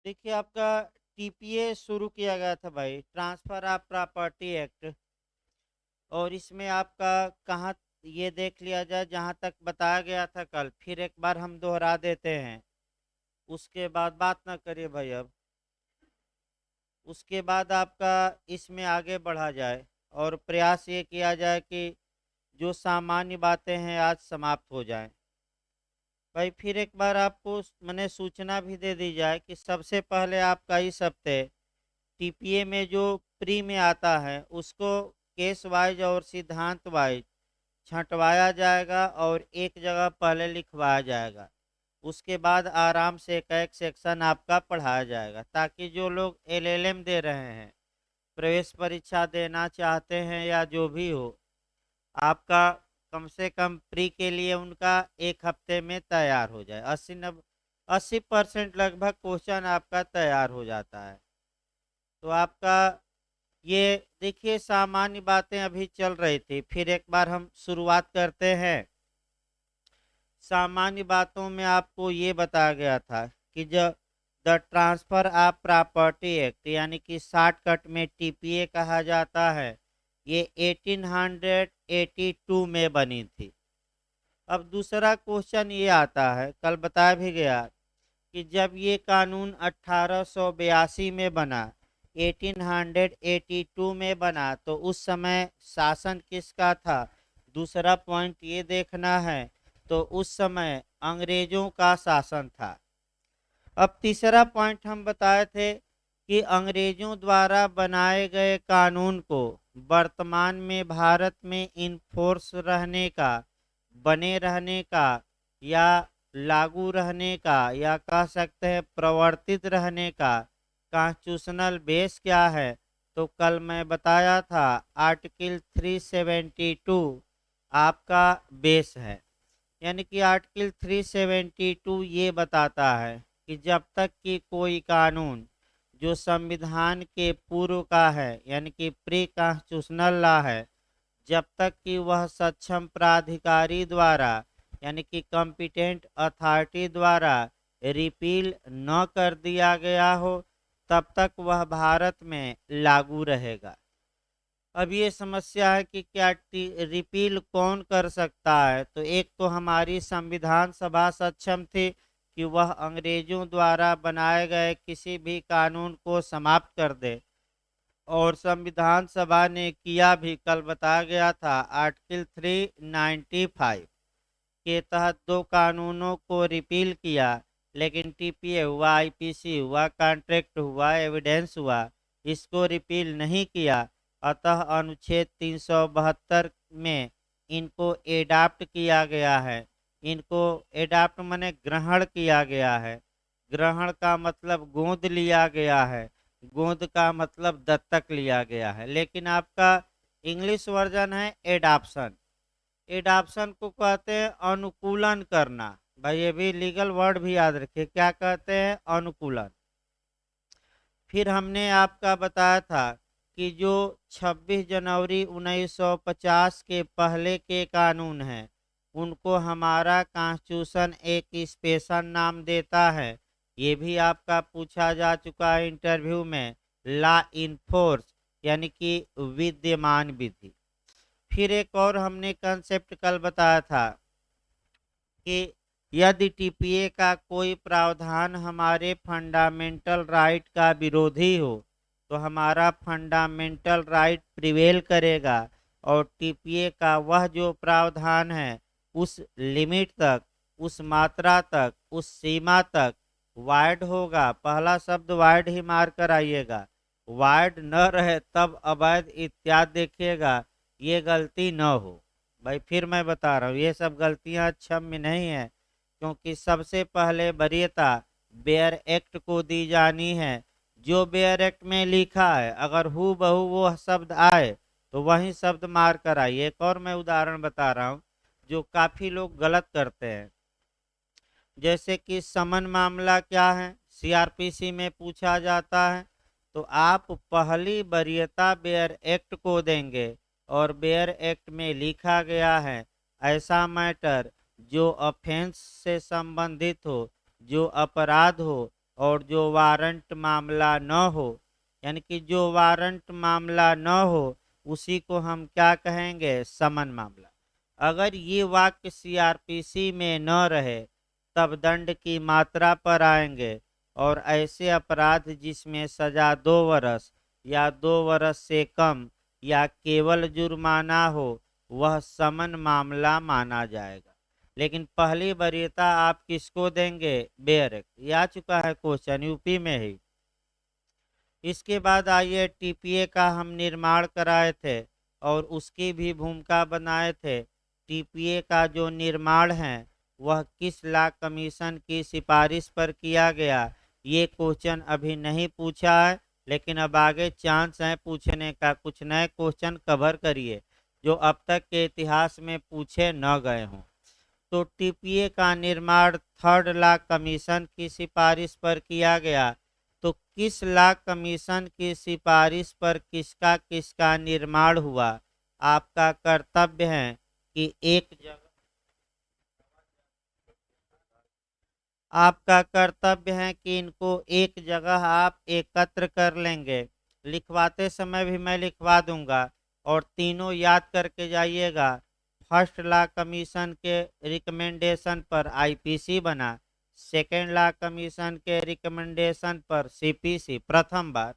देखिए आपका टीपीए शुरू किया गया था भाई, ट्रांसफर ऑफ प्रॉपर्टी एक्ट। और इसमें आपका कहाँ, ये देख लिया जाए जहाँ तक बताया गया था कल, फिर एक बार हम दोहरा देते हैं। उसके बाद बात ना करिए भाई अब। उसके बाद आपका इसमें आगे बढ़ा जाए और प्रयास ये किया जाए कि जो सामान्य बातें हैं आज समाप्त हो जाएं। भाई फिर एक बार आपको मैंने सूचना भी दे दी जाए कि सबसे पहले आपका इस हफ्ते टीपीए में जो प्री में आता है उसको केस वाइज और सिद्धांत वाइज छंटवाया जाएगा और एक जगह पहले लिखवाया जाएगा। उसके बाद आराम से एक एक सेक्शन आपका पढ़ाया जाएगा ताकि जो लोग एलएलएम दे रहे हैं, प्रवेश परीक्षा देना चाहते हैं या जो भी हो, आपका कम से कम प्री के लिए उनका एक हफ्ते में तैयार हो जाए। 80% लगभग क्वेश्चन आपका तैयार हो जाता है। तो आपका ये देखिए सामान्य बातें अभी चल रही थी, फिर एक बार हम शुरुआत करते हैं। सामान्य बातों में आपको ये बताया गया था कि जब the transfer of property act यानी कि शॉर्टकट में टीपीए कहा जाता है, ये 1882 में बनी थी। अब दूसरा क्वेश्चन ये आता है, कल बताया भी गया कि जब ये कानून 1882 में बना, 1882 में बना, तो उस समय शासन किसका था? दूसरा पॉइंट ये देखना है। तो उस समय अंग्रेजों का शासन था। अब तीसरा पॉइंट हम बताए थे कि अंग्रेजों द्वारा बनाए गए कानून को वर्तमान में भारत में इनफोर्स रहने का, बने रहने का, या लागू रहने का, या कह सकते हैं प्रवर्तित रहने का कॉन्स्टिट्यूशनल बेस क्या है? तो कल मैं बताया था आर्टिकल 372 आपका बेस है। यानी कि आर्टिकल 372 ये बताता है कि जब तक कि कोई कानून जो संविधान के पूर्व का है यानी कि प्री कॉन्स्टिट्यूशनल लॉ है, जब तक कि वह सक्षम प्राधिकारी द्वारा यानी कि कॉम्पिटेंट अथॉरिटी द्वारा रिपील न कर दिया गया हो, तब तक वह भारत में लागू रहेगा। अब ये समस्या है कि क्या रिपील कौन कर सकता है? तो एक तो हमारी संविधान सभा सक्षम थी कि वह अंग्रेजों द्वारा बनाए गए किसी भी कानून को समाप्त कर दे, और संविधान सभा ने किया भी। कल बताया गया था आर्टिकल 395 के तहत दो कानूनों को रिपील किया, लेकिन टीपीए हुआ, आईपीसी हुआ, कॉन्ट्रैक्ट हुआ, एविडेंस हुआ, इसको रिपील नहीं किया। अतः अनुच्छेद 372 में इनको एडाप्ट किया गया है। इनको एडाप्ट माने ग्रहण किया गया है। ग्रहण का मतलब गोद लिया गया है, गोद का मतलब दत्तक लिया गया है। लेकिन आपका इंग्लिश वर्जन है एडाप्शन। एडाप्शन को कहते हैं अनुकूलन करना। भाई ये भी लीगल वर्ड भी याद रखिए, क्या कहते हैं? अनुकूलन। फिर हमने आपका बताया था कि जो 26 जनवरी 1950 के पहले के कानून हैं, उनको हमारा कॉन्स्टिट्यूशन एक स्पेशल नाम देता है। ये भी आपका पूछा जा चुका है इंटरव्यू में, लॉ इन फोर्स यानी कि विद्यमान विधि। फिर एक और हमने कंसेप्ट कल बताया था कि यदि टीपीए का कोई प्रावधान हमारे फंडामेंटल राइट का विरोधी हो, तो हमारा फंडामेंटल राइट प्रिवेल करेगा, और टीपीए का वह जो प्रावधान है उस लिमिट तक, उस मात्रा तक, उस सीमा तक वाइड होगा। पहला शब्द वाइड ही मार कर आइएगा, वाइड न रहे तब अवैध इत्यादि देखिएगा, ये गलती न हो। भाई फिर मैं बता रहा हूँ ये सब गलतियां क्षम्य नहीं है, क्योंकि सबसे पहले वरीयता बेयर एक्ट को दी जानी है। जो बेयर एक्ट में लिखा है अगर हु बहू वो शब्द आए तो वही शब्द मार कर आइए। एक और मैं उदाहरण बता रहा हूँ जो काफी लोग गलत करते हैं। जैसे कि समन मामला क्या है, सीआरपीसी में पूछा जाता है, तो आप पहली वरीयता बेयर एक्ट को देंगे, और बेयर एक्ट में लिखा गया है ऐसा मैटर जो ऑफेंस से संबंधित हो, जो अपराध हो, और जो वारंट मामला न हो, यानी कि जो वारंट मामला न हो उसी को हम क्या कहेंगे, समन मामला। अगर ये वाक्य सीआरपीसी में न रहे तब दंड की मात्रा पर आएंगे, और ऐसे अपराध जिसमें सजा 2 वर्ष या 2 वर्ष से कम या केवल जुर्माना हो वह समन मामला माना जाएगा। लेकिन पहली वरीयता आप किसको देंगे, बेयर एक्ट। ये आ चुका है क्वेश्चन यूपी में ही। इसके बाद आइए टीपीए का हम निर्माण कराए थे और उसकी भी भूमिका बनाए थे। टीपीए का जो निर्माण है वह किस लॉ कमीशन की सिफारिश पर किया गया, ये क्वेश्चन अभी नहीं पूछा है, लेकिन अब आगे चांस है पूछने का। कुछ नए क्वेश्चन कवर करिए जो अब तक के इतिहास में पूछे न गए हों। तो टीपीए का निर्माण 3rd लॉ कमीशन की सिफारिश पर किया गया। तो किस लॉ कमीशन की सिफारिश पर किसका किसका निर्माण हुआ, आपका कर्तव्य है कि एक जगह, आपका कर्तव्य है कि इनको एक जगह आप एकत्र कर लेंगे। लिखवाते समय भी मैं लिखवा दूंगा और तीनों याद करके जाइएगा। 1st लॉ कमीशन के रिकमेंडेशन पर आईपीसी बना, 2nd लॉ कमीशन के रिकमेंडेशन पर सीपीसी प्रथम बार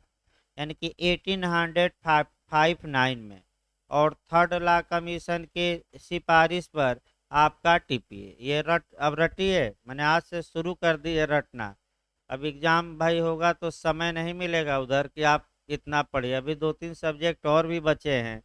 यानी कि 1859 में, और 3rd लॉ कमीशन के सिफारिश पर आपका टीपीए। ये रट अब रटिए, मैंने आज से शुरू कर दी है रटना। अब एग्जाम भाई होगा तो समय नहीं मिलेगा उधर कि आप इतना पढ़िए। अभी 2-3 सब्जेक्ट और भी बचे हैं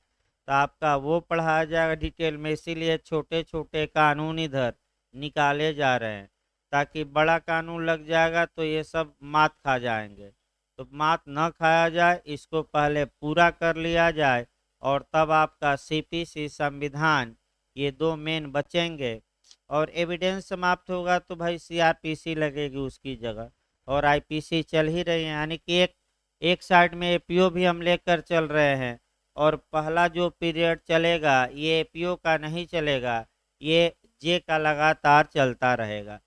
तो आपका वो पढ़ाया जाएगा डिटेल में, इसीलिए छोटे छोटे कानून इधर निकाले जा रहे हैं, ताकि बड़ा कानून लग जाएगा तो ये सब मात खा जाएंगे। तो मात न खाया जाए, इसको पहले पूरा कर लिया जाए और तब आपका सीपीसी संविधान, ये दो मेन बचेंगे। और एविडेंस समाप्त होगा तो भाई सीआरपीसी लगेगी उसकी जगह, और आईपीसी चल ही रही है। यानी कि एक एक साइड में एपीओ भी हम लेकर चल रहे हैं, और पहला जो पीरियड चलेगा ये एपीओ का नहीं चलेगा, ये जे का लगातार चलता रहेगा।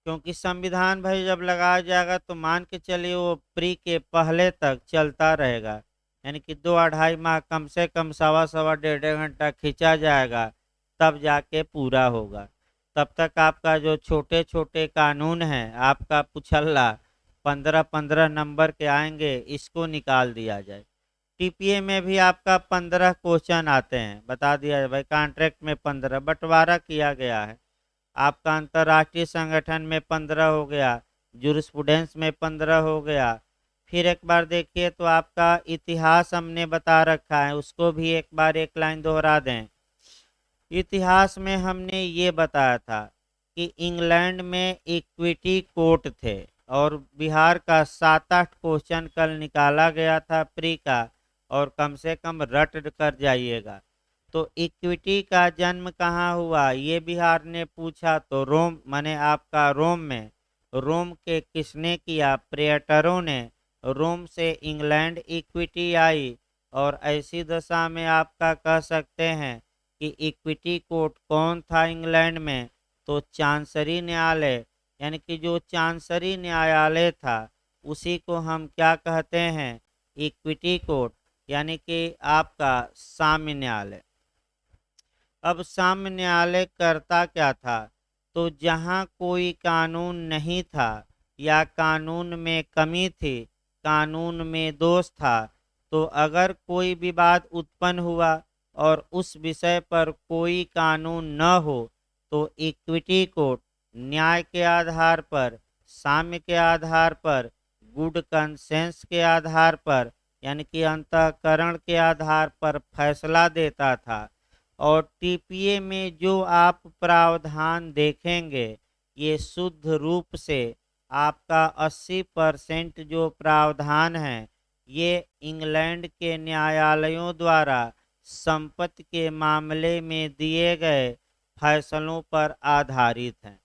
क्योंकि संविधान भाई जब लगाया जाएगा तो मान के चलिए वो प्री के पहले तक चलता रहेगा, यानी कि 2-2.5 माह, कम से कम सवा सवा 1.5 घंटा खींचा जाएगा, तब जाके पूरा होगा। तब तक आपका जो छोटे छोटे कानून हैं, आपका पुछल्ला 15-15 नंबर के आएंगे, इसको निकाल दिया जाए। टीपीए में भी आपका 15 क्वेश्चन आते हैं, बता दिया जाए भाई। कॉन्ट्रैक्ट में 15 बंटवारा किया गया है। आपका अंतर्राष्ट्रीय संगठन में 15 हो गया, जूरिस्प्रूडेंस में 15 हो गया। फिर एक बार देखिए तो आपका इतिहास हमने बता रखा है, उसको भी एक बार एक लाइन दोहरा दें। इतिहास में हमने ये बताया था कि इंग्लैंड में इक्विटी कोर्ट थे, और बिहार का 7-8 क्वेश्चन कल निकाला गया था प्री का, और कम से कम रट कर जाइएगा। तो इक्विटी का जन्म कहाँ हुआ ये बिहार ने पूछा, तो रोम, माने आपका रोम में। रोम के किसने किया, प्रेटरों ने। रोम से इंग्लैंड इक्विटी आई, और ऐसी दशा में आपका कह सकते हैं कि इक्विटी कोर्ट कौन था इंग्लैंड में, तो चांसरी न्यायालय, यानी कि जो चांसरी न्यायालय था उसी को हम क्या कहते हैं, इक्विटी कोर्ट, यानी कि आपका साम्य न्यायालय। अब साम्य न्यायालय करता क्या था, तो जहां कोई कानून नहीं था या कानून में कमी थी, कानून में दोष था, तो अगर कोई विवाद उत्पन्न हुआ और उस विषय पर कोई कानून न हो, तो इक्विटी कोर्ट न्याय के आधार पर, साम्य के आधार पर, गुड कंसेंस के आधार पर, यानी कि अंतःकरण के आधार पर फैसला देता था। और टीपीए में जो आप प्रावधान देखेंगे ये शुद्ध रूप से आपका 80% जो प्रावधान है ये इंग्लैंड के न्यायालयों द्वारा संपत्ति के मामले में दिए गए फैसलों पर आधारित हैं।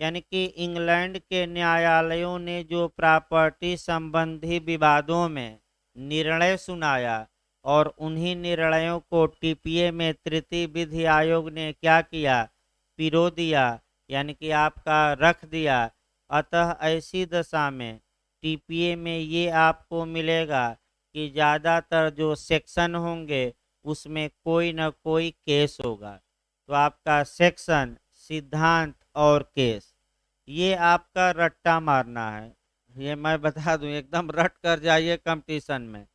यानी कि इंग्लैंड के न्यायालयों ने जो प्रॉपर्टी संबंधी विवादों में निर्णय सुनाया, और उन्हीं निर्णयों को टीपीए में तृतीय विधि आयोग ने क्या किया, पिरो दिया, यानी कि आपका रख दिया। अतः ऐसी दशा में टीपीए में ये आपको मिलेगा कि ज़्यादातर जो सेक्शन होंगे उसमें कोई न कोई केस होगा। तो आपका सेक्शन, सिद्धांत और केस, ये आपका रट्टा मारना है। ये मैं बता दूं, एकदम रट कर जाइए कंपटीशन में।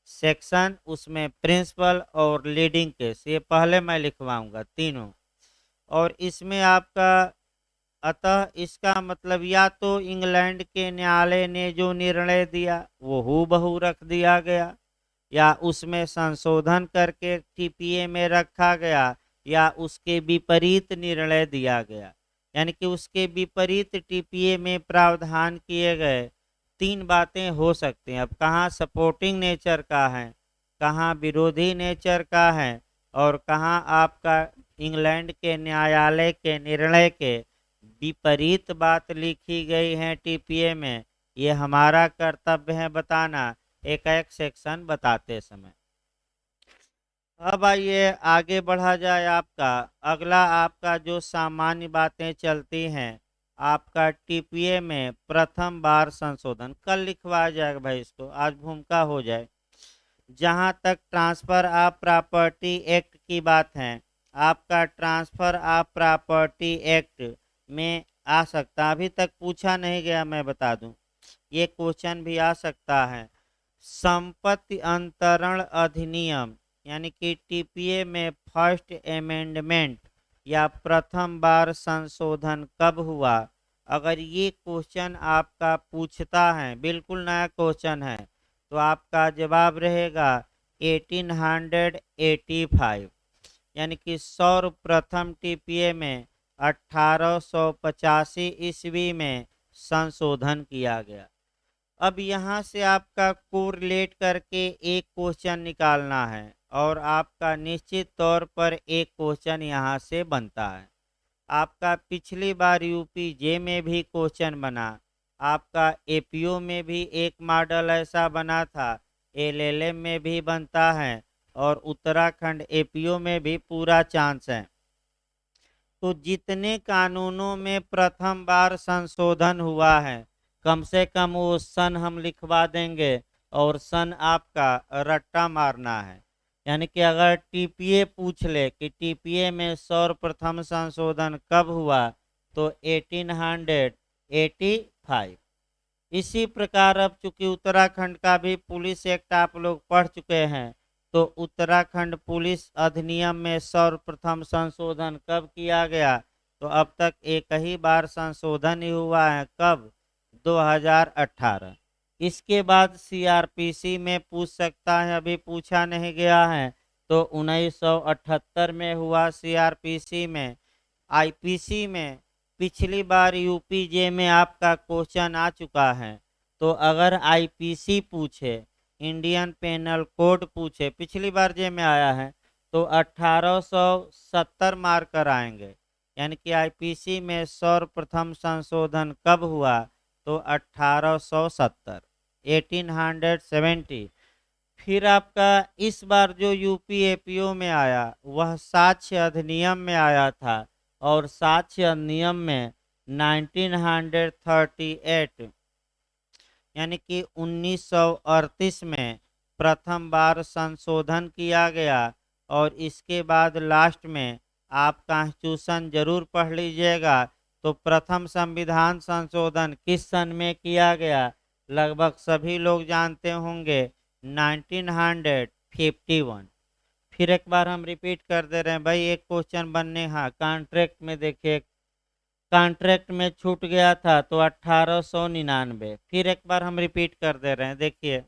सेक्शन, उसमें प्रिंसिपल और लीडिंग केस, ये पहले मैं लिखवाऊंगा तीनों। और इसमें आपका, अतः इसका मतलब या तो इंग्लैंड के न्यायालय ने जो निर्णय दिया वो हूबहू रख दिया गया, या उसमें संशोधन करके टीपीए में रखा गया, या उसके विपरीत निर्णय दिया गया। यानी कि उसके विपरीत टीपीए में प्रावधान किए गए। तीन बातें हो सकती हैं। अब कहाँ सपोर्टिंग नेचर का है, कहाँ विरोधी नेचर का है, और कहाँ आपका इंग्लैंड के न्यायालय के निर्णय के विपरीत बात लिखी गई है टीपीए में। ये हमारा कर्तव्य है बताना एक एक सेक्शन बताते समय। अब आइए आगे बढ़ा जाए। आपका अगला, आपका जो सामान्य बातें चलती हैं, आपका टीपीए में प्रथम बार संशोधन कल लिखवाया जाएगा भाई, इसको आज भूमिका हो जाए। जहां तक ट्रांसफर ऑफ प्रॉपर्टी एक्ट की बात है, आपका ट्रांसफर ऑफ प्रॉपर्टी एक्ट में आ सकता, अभी तक पूछा नहीं गया, मैं बता दूं, ये क्वेश्चन भी आ सकता है। संपत्ति अंतरण अधिनियम, यानी कि टीपीए में फर्स्ट अमेंडमेंट या प्रथम बार संशोधन कब हुआ? अगर ये क्वेश्चन आपका पूछता है, बिल्कुल नया क्वेश्चन है, तो आपका जवाब रहेगा 1885। यानी कि सर्वप्रथम टीपीए में 1885 ईस्वी में संशोधन किया गया। अब यहाँ से आपका कोरिलेट करके एक क्वेश्चन निकालना है, और आपका निश्चित तौर पर एक क्वेश्चन यहाँ से बनता है। आपका पिछली बार यूपीजे में भी क्वेश्चन बना, आपका एपीओ में भी एक मॉडल ऐसा बना था, एलएलएम में भी बनता है, और उत्तराखंड एपीओ में भी पूरा चांस है। तो जितने कानूनों में प्रथम बार संशोधन हुआ है, कम से कम वो सन हम लिखवा देंगे, और सन आपका रट्टा मारना है। यानी कि अगर टीपीए पूछ ले कि टीपीए में सर्वप्रथम संशोधन कब हुआ, तो 1885। इसी प्रकार अब चूंकि उत्तराखंड का भी पुलिस एक्ट आप लोग पढ़ चुके हैं, तो उत्तराखंड पुलिस अधिनियम में सर्वप्रथम संशोधन कब किया गया? तो अब तक एक ही बार संशोधन ही हुआ है, कब? 2018। इसके बाद सीआरपीसी में पूछ सकता है, अभी पूछा नहीं गया है, तो 1978 में हुआ सीआरपीसी में। आईपीसी में पिछली बार यूपीजे में आपका क्वेश्चन आ चुका है। तो अगर आईपीसी पूछे, इंडियन पेनल कोड पूछे, पिछली बार जे में आया है, तो 1870 मार्क कराएंगे। यानी कि आईपीसी में सर्वप्रथम संशोधन कब हुआ? तो 1870, 1870। फिर आपका इस बार जो यूपी एपीओ में आया, वह साक्ष्य अधिनियम में आया था, और साक्ष्य अधिनियम में 1938, यानी कि 1938 में प्रथम बार संशोधन किया गया। और इसके बाद लास्ट में आप कॉन्स्टिट्यूशन जरूर पढ़ लीजिएगा। तो प्रथम संविधान संशोधन किस सन में किया गया? लगभग सभी लोग जानते होंगे, 1951। फिर एक बार हम रिपीट कर दे रहे हैं भाई, एक क्वेश्चन बनने, हाँ कॉन्ट्रैक्ट में देखिए, कॉन्ट्रैक्ट में छूट गया था, तो 1899। फिर एक बार हम रिपीट कर दे रहे हैं, देखिए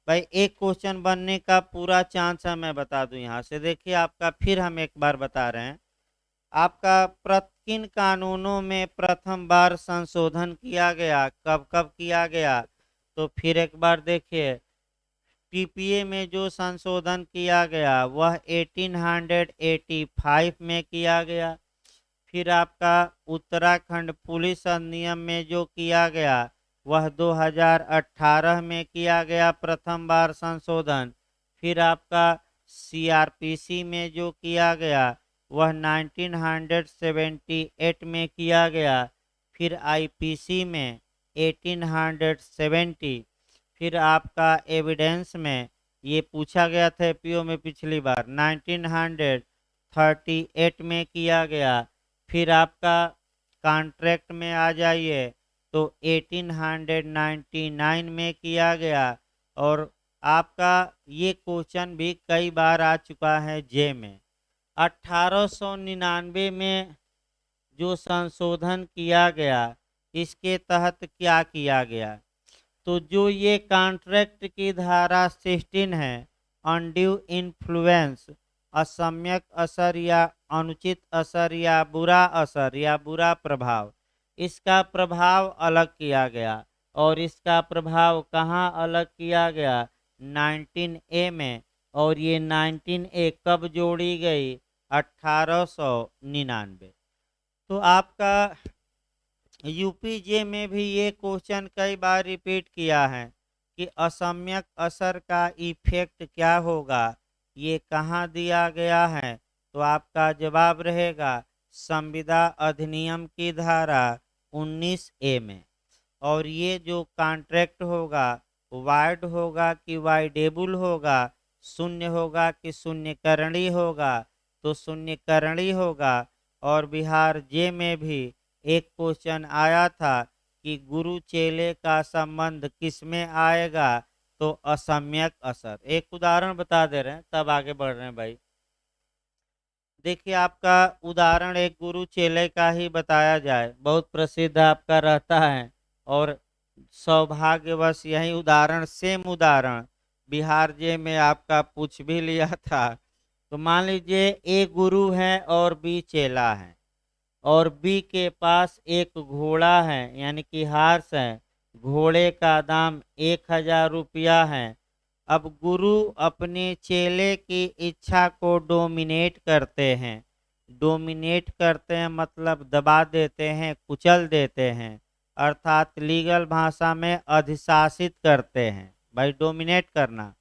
भाई एक क्वेश्चन बनने का पूरा चांस है, मैं बता दूं यहाँ से। देखिए आपका, फिर हम एक बार बता रहे हैं, आपका किन कानूनों में प्रथम बार संशोधन किया गया, कब कब किया गया? तो फिर एक बार देखिए, टीपीए में जो संशोधन किया गया वह 1885 में किया गया। फिर आपका उत्तराखंड पुलिस अधिनियम में जो किया गया वह 2018 में किया गया प्रथम बार संशोधन। फिर आपका सीआरपीसी में जो किया गया वह 1978 में किया गया। फिर आईपीसी में 1870, फिर आपका एविडेंस में ये पूछा गया था एपीओ में पिछली बार 1938 में किया गया। फिर आपका कॉन्ट्रैक्ट में आ जाइए तो 1899 में किया गया। और आपका ये क्वेश्चन भी कई बार आ चुका है जे में। 1899 में जो संशोधन किया गया इसके तहत क्या किया गया, तो जो ये कॉन्ट्रैक्ट की धारा 16 है, अनड्यू इन्फ्लुएंस, असम्यक असर या अनुचित असर या बुरा प्रभाव, इसका प्रभाव अलग किया गया। और इसका प्रभाव कहाँ अलग किया गया, 19A में। और ये 19A कब जोड़ी गई, 1899। तो आपका यूपीजे में भी ये क्वेश्चन कई बार रिपीट किया है कि असम्यक असर का इफेक्ट क्या होगा, ये कहाँ दिया गया है। तो आपका जवाब रहेगा संविदा अधिनियम की धारा 19A में। और ये जो कॉन्ट्रैक्ट होगा वाइड होगा कि वाइडेबल होगा, शून्य होगा कि शून्यकरणी होगा, तो शून्यकरणी होगा। और बिहार जे में भी एक क्वेश्चन आया था कि गुरु चेले का संबंध किसमें आएगा, तो असम्यक असर। एक उदाहरण बता दे रहे हैं तब आगे बढ़ रहे हैं भाई। देखिए आपका उदाहरण एक गुरु चेले का ही बताया जाए, बहुत प्रसिद्ध आपका रहता है। और सौभाग्यवश यही उदाहरण सेम उदाहरण बिहार जे में आपका पूछ भी लिया था। तो मान लीजिए ए गुरु है और बी चेला है, और बी के पास एक घोड़ा है यानी कि हार्स है, घोड़े का दाम 1000 रुपया है। अब गुरु अपने चेले की इच्छा को डोमिनेट करते हैं। डोमिनेट करते हैं मतलब दबा देते हैं, कुचल देते हैं, अर्थात लीगल भाषा में अधिशासित करते हैं भाई, डोमिनेट करना।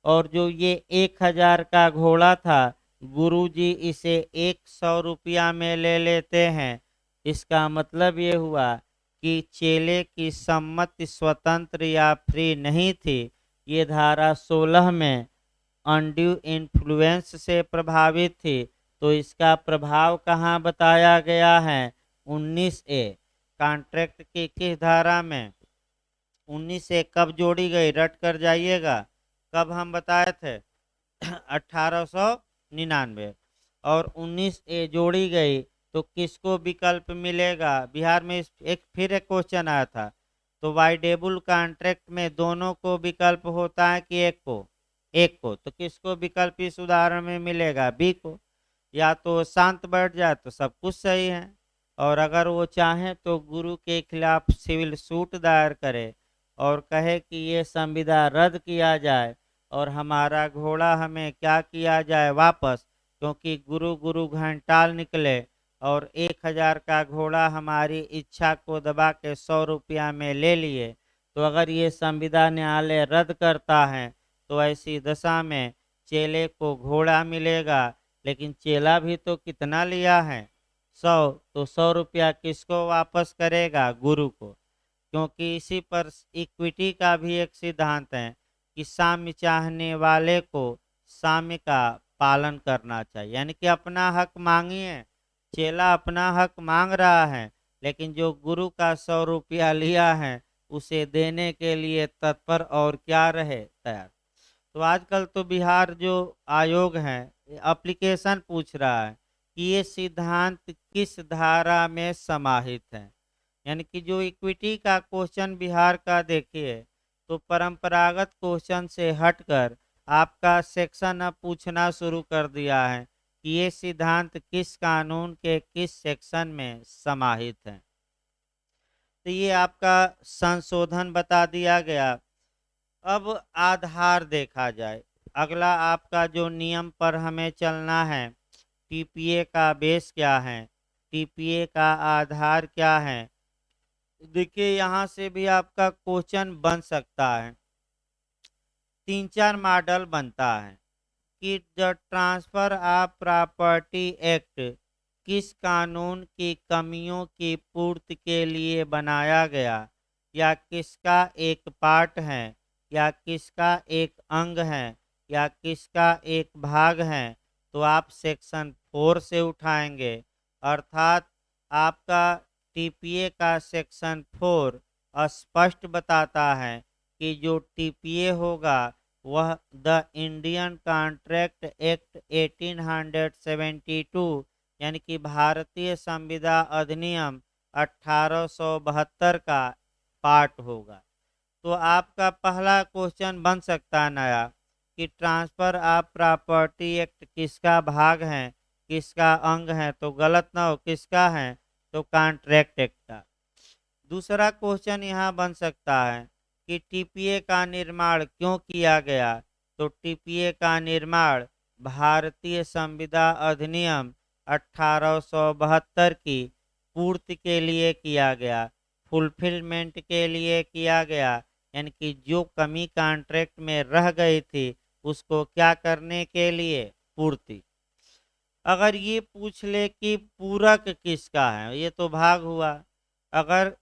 और जो ये 1000 का घोड़ा था, गुरुजी इसे 100 रुपया में ले लेते हैं। इसका मतलब ये हुआ कि चेले की सम्मति स्वतंत्र या फ्री नहीं थी। ये धारा 16 में अनड्यू इन्फ्लुएंस से प्रभावित थी। तो इसका प्रभाव कहाँ बताया गया है, 19A। कॉन्ट्रैक्ट की किस धारा में, 19A कब जोड़ी गई, रट कर जाइएगा। कब हम बताए थे 1899। और 19A जोड़ी गई तो किसको विकल्प मिलेगा, बिहार में फिर एक क्वेश्चन आया था। तो वाइडेबल कॉन्ट्रैक्ट में दोनों को विकल्प होता है कि एक को तो किसको विकल्प इस उदाहरण में मिलेगा, बी को। या तो शांत बैठ जाए तो सब कुछ सही है, और अगर वो चाहे तो गुरु के खिलाफ सिविल सूट दायर करे और कहे कि ये संविदा रद्द किया जाए और हमारा घोड़ा हमें क्या किया जाए वापस, क्योंकि गुरु गुरु घंटाल निकले और 1000 का घोड़ा हमारी इच्छा को दबा के 100 रुपया में ले लिए। तो अगर ये संविदा न्यायालय रद्द करता है तो ऐसी दशा में चेले को घोड़ा मिलेगा, लेकिन चेला भी तो कितना लिया है, 100। तो 100 रुपया किसको वापस करेगा, गुरु को। क्योंकि इसी पर इक्विटी का भी एक सिद्धांत है कि साम्य चाहने वाले को साम्य का पालन करना चाहिए, यानी कि अपना हक मांगिए। चेला अपना हक मांग रहा है, लेकिन जो गुरु का 100 रुपया लिया है उसे देने के लिए तत्पर और क्या रहे, तैयार। तो आजकल तो बिहार जो आयोग है एप्लीकेशन पूछ रहा है कि ये सिद्धांत किस धारा में समाहित है। यानी कि जो इक्विटी का क्वेश्चन बिहार का देखिए, तो परंपरागत क्वेश्चन से हटकर आपका सेक्शन अब पूछना शुरू कर दिया है कि ये सिद्धांत किस कानून के किस सेक्शन में समाहित है। तो ये आपका संशोधन बता दिया गया। अब आधार देखा जाए, अगला आपका जो नियम पर हमें चलना है, टीपीए का बेस क्या है, टीपीए का आधार क्या है। देखिए यहाँ से भी आपका क्वेश्चन बन सकता है, 3-4 मॉडल बनता है कि the transfer of property act किस कानून की कमियों की पूर्ति के लिए बनाया गया, या किसका एक पार्ट है, या किसका एक अंग है, या किसका एक भाग है, तो आप सेक्शन 4 से उठाएंगे। अर्थात आपका टीपीए का सेक्शन 4 स्पष्ट बताता है कि जो टीपीए होगा वह द इंडियन कॉन्ट्रैक्ट एक्ट 1872 यानी कि भारतीय संविदा अधिनियम 1872 का पार्ट होगा। तो आपका पहला क्वेश्चन बन सकता है नया कि ट्रांसफर ऑफ प्रॉपर्टी एक्ट किसका भाग है, किसका अंग है, तो गलत ना हो, किसका है, तो कॉन्ट्रैक्ट एक्ट का। दूसरा क्वेश्चन यहाँ बन सकता है कि टीपीए का निर्माण क्यों किया गया, तो टीपीए का निर्माण भारतीय संविदा अधिनियम 1872 की पूर्ति के लिए किया गया, फुलफिलमेंट के लिए किया गया, यानी कि जो कमी कॉन्ट्रैक्ट में रह गई थी उसको क्या करने के लिए, पूर्ति। अगर ये पूछ ले कि पूरक किसका है, ये तो भाग हुआ। अगर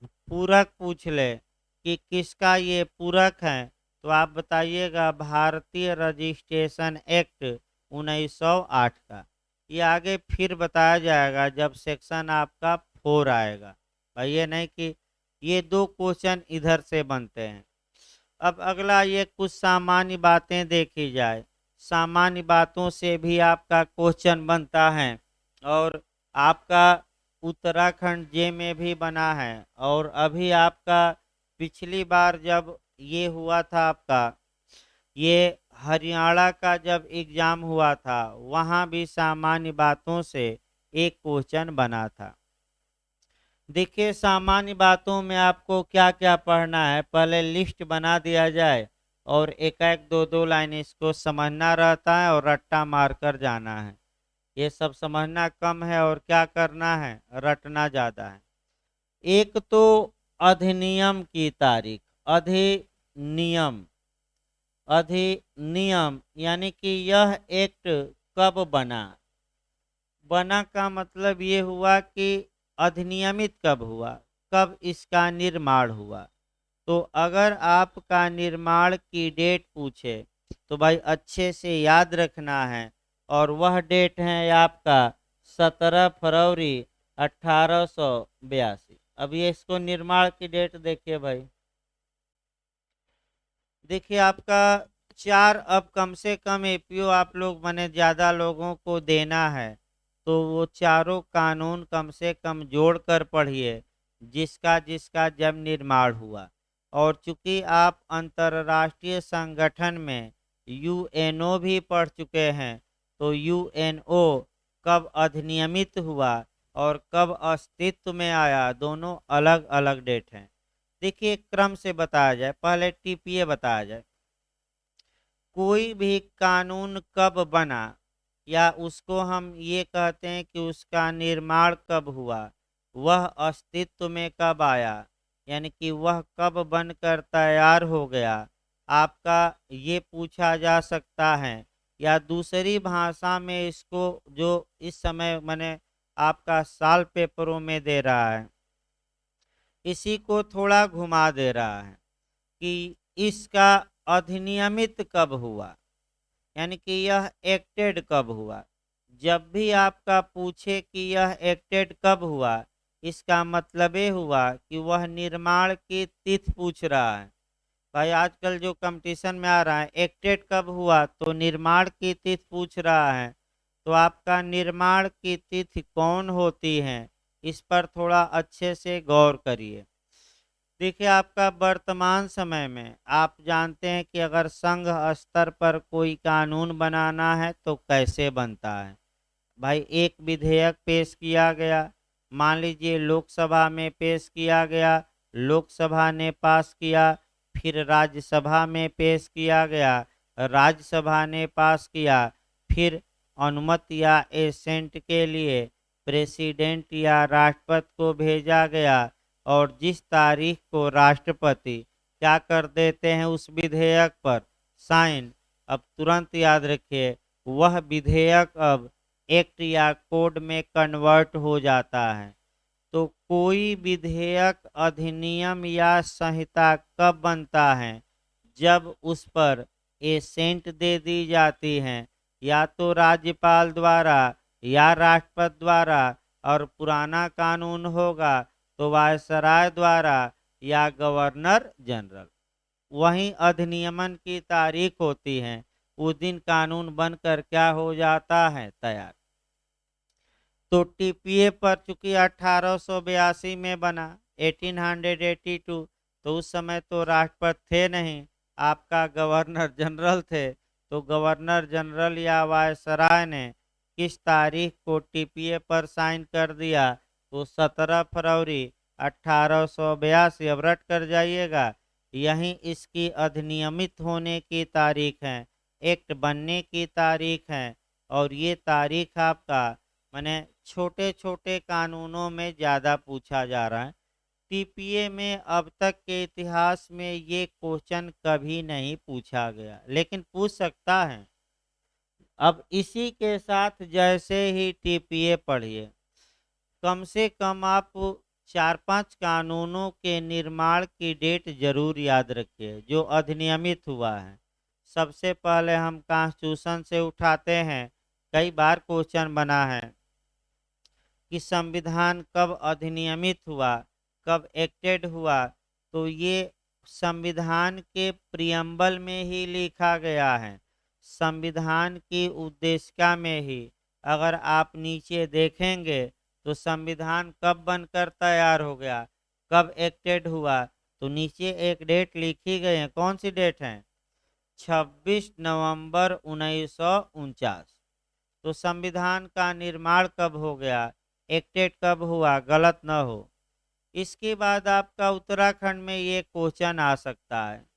पूरक पूछ ले कि किसका ये पूरक है, तो आप बताइएगा भारतीय रजिस्ट्रेशन एक्ट 1908 का। ये आगे फिर बताया जाएगा जब सेक्शन आपका 4 आएगा। भाई ये नहीं कि ये दो क्वेश्चन इधर से बनते हैं। अब अगला ये कुछ सामान्य बातें देखी जाए। सामान्य बातों से भी आपका क्वेश्चन बनता है और आपका उत्तराखंड जे में भी बना है, और अभी आपका पिछली बार जब ये हुआ था आपका ये हरियाणा का जब एग्जाम हुआ था वहाँ भी सामान्य बातों से एक क्वेश्चन बना था। देखिए सामान्य बातों में आपको क्या क्या पढ़ना है, पहले लिस्ट बना दिया जाए और एक एक दो दो लाइन इसको समझना रहता है और रट्टा मार कर जाना है। ये सब समझना कम है और क्या करना है, रटना ज़्यादा है। एक तो अधिनियम की तारीख, अधिनियम, अधिनियम यानी कि यह एक्ट कब बना। बना का मतलब ये हुआ कि अधिनियमित कब हुआ, कब इसका निर्माण हुआ। तो अगर आपका निर्माण की डेट पूछे तो भाई अच्छे से याद रखना है, और वह डेट है आपका 17 फरवरी 1882। अब ये इसको निर्माण की डेट देखिए भाई, देखिए आपका 4, अब कम से कम एपीओ आप लोग माने ज़्यादा लोगों को देना है तो वो चारों कानून कम से कम जोड़ कर पढ़िए जिसका जिसका जब निर्माण हुआ। और चूंकि आप अंतर्राष्ट्रीय संगठन में यूएनओ भी पढ़ चुके हैं तो यूएनओ कब अधिनियमित हुआ और कब अस्तित्व में आया, दोनों अलग अलग डेट हैं। देखिए क्रम से बताया जाए, पहले टीपीए बताया जाए। कोई भी कानून कब बना या उसको हम ये कहते हैं कि उसका निर्माण कब हुआ, वह अस्तित्व में कब आया, यानी कि वह कब बनकर तैयार हो गया, आपका ये पूछा जा सकता है। या दूसरी भाषा में इसको जो इस समय मैंने आपका साल पेपरों में दे रहा है इसी को थोड़ा घुमा दे रहा है कि इसका अधिनियमित कब हुआ, यानी कि यह एक्टेड कब हुआ। जब भी आपका पूछे कि यह एक्टेड कब हुआ, इसका मतलब ये हुआ कि वह निर्माण की तिथि पूछ रहा है। भाई आजकल जो कंपटीशन में आ रहा है एक्टेड कब हुआ तो निर्माण की तिथि पूछ रहा है, तो आपका निर्माण की तिथि कौन होती है इस पर थोड़ा अच्छे से गौर करिए। देखिए आपका वर्तमान समय में आप जानते हैं कि अगर संघ स्तर पर कोई कानून बनाना है तो कैसे बनता है। भाई एक विधेयक पेश किया गया, मान लीजिए लोकसभा में पेश किया गया, लोकसभा ने पास किया, फिर राज्यसभा में पेश किया गया, राज्यसभा ने पास किया, फिर अनुमति या एसेंट के लिए प्रेसिडेंट या राष्ट्रपति को भेजा गया, और जिस तारीख को राष्ट्रपति क्या कर देते हैं उस विधेयक पर साइन, अब तुरंत याद रखिए वह विधेयक अब एक्ट या कोड में कन्वर्ट हो जाता है। तो कोई विधेयक, अधिनियम या संहिता कब बनता है? जब उस पर एसेंट दे दी जाती है, या तो राज्यपाल द्वारा या राष्ट्रपति द्वारा, और पुराना कानून होगा तो वायसराय द्वारा या गवर्नर जनरल। वहीं अधिनियमन की तारीख होती है, उस दिन कानून बनकर क्या हो जाता है? तैयार। तो टीपीए पर चूंकि 1882 में बना, 1882, तो उस समय तो राष्ट्रपति थे नहीं, आपका गवर्नर जनरल थे। तो गवर्नर जनरल या वायसराय ने किस तारीख को टीपीए पर साइन कर दिया? तो 17 फरवरी 1882। अब रट कर जाइएगा, यही इसकी अधिनियमित होने की तारीख है, एक्ट बनने की तारीख है। और ये तारीख आपका माने छोटे छोटे कानूनों में ज़्यादा पूछा जा रहा है। टीपीए में अब तक के इतिहास में ये क्वेश्चन कभी नहीं पूछा गया, लेकिन पूछ सकता है। अब इसी के साथ जैसे ही टीपीए पढ़िए, कम से कम आप 4-5 कानूनों के निर्माण की डेट जरूर याद रखिए जो अधिनियमित हुआ है। सबसे पहले हम कॉन्स्टिट्यूशन से उठाते हैं, कई बार क्वेश्चन बना है कि संविधान कब अधिनियमित हुआ, कब एक्टेड हुआ। तो ये संविधान के प्रियम्बल में ही लिखा गया है, संविधान की उद्देशिका में ही। अगर आप नीचे देखेंगे तो संविधान कब बनकर तैयार हो गया, कब एक्टेड हुआ, तो नीचे एक डेट लिखी गई है। कौन सी डेट है? 26 नवंबर 1949। तो संविधान का निर्माण कब हो गया, एक्टेड कब हुआ, गलत न हो। इसके बाद आपका उत्तराखंड में ये क्वेश्चन आ सकता है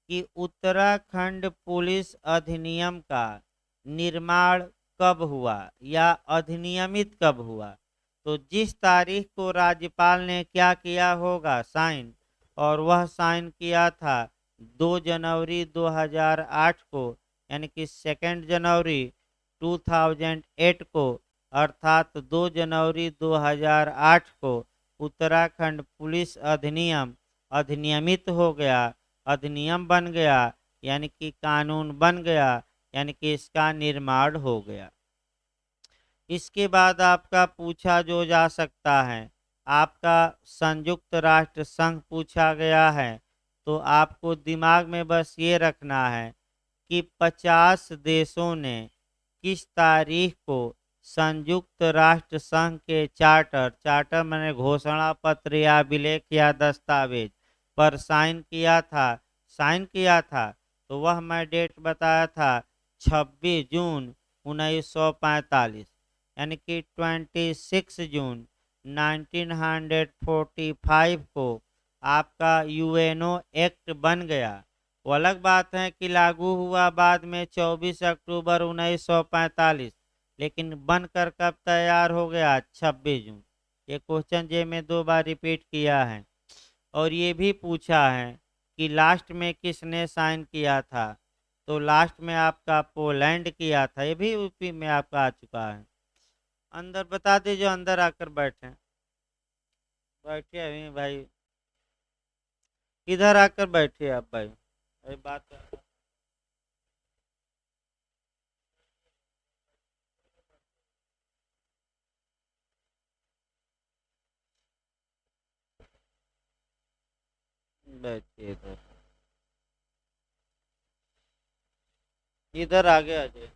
कि उत्तराखंड पुलिस अधिनियम का निर्माण कब हुआ या अधिनियमित कब हुआ। तो जिस तारीख को राज्यपाल ने क्या किया होगा, साइन, और वह साइन किया था 2 जनवरी 2008 को, यानी कि 2 जनवरी 2008 को, अर्थात 2 जनवरी 2008 को उत्तराखंड पुलिस अधिनियम अधिनियमित हो गया, अधिनियम बन गया, यानी कि कानून बन गया, यानी कि इसका निर्माण हो गया। इसके बाद आपका पूछा जो जा सकता है, आपका संयुक्त राष्ट्र संघ पूछा गया है। तो आपको दिमाग में बस ये रखना है कि 50 देशों ने किस तारीख को संयुक्त राष्ट्र संघ के चार्टर, चार्टर मैंने घोषणा पत्र या अभिलेख या दस्तावेज पर साइन किया था, साइन किया था। तो वह मैं डेट बताया था 26 जून 1945, यानी कि 26 जून 1945 को आपका यूएनओ एक्ट बन गया। वो अलग बात है कि लागू हुआ बाद में 24 अक्टूबर 1945, लेकिन बनकर कब तैयार हो गया? 26 जून। ये क्वेश्चन जे में 2 बार रिपीट किया है। और ये भी पूछा है कि लास्ट में किसने साइन किया था। तो लास्ट में आपका पोलैंड किया था, ये भी यूपी में आपका आ चुका है। अंदर बता दीजिए, अंदर आकर बैठे, बैठिए अभी भाई, इधर आकर बैठिए आप भाई, अरे बात बैठिए इधर, इधर आगे आ जाइए।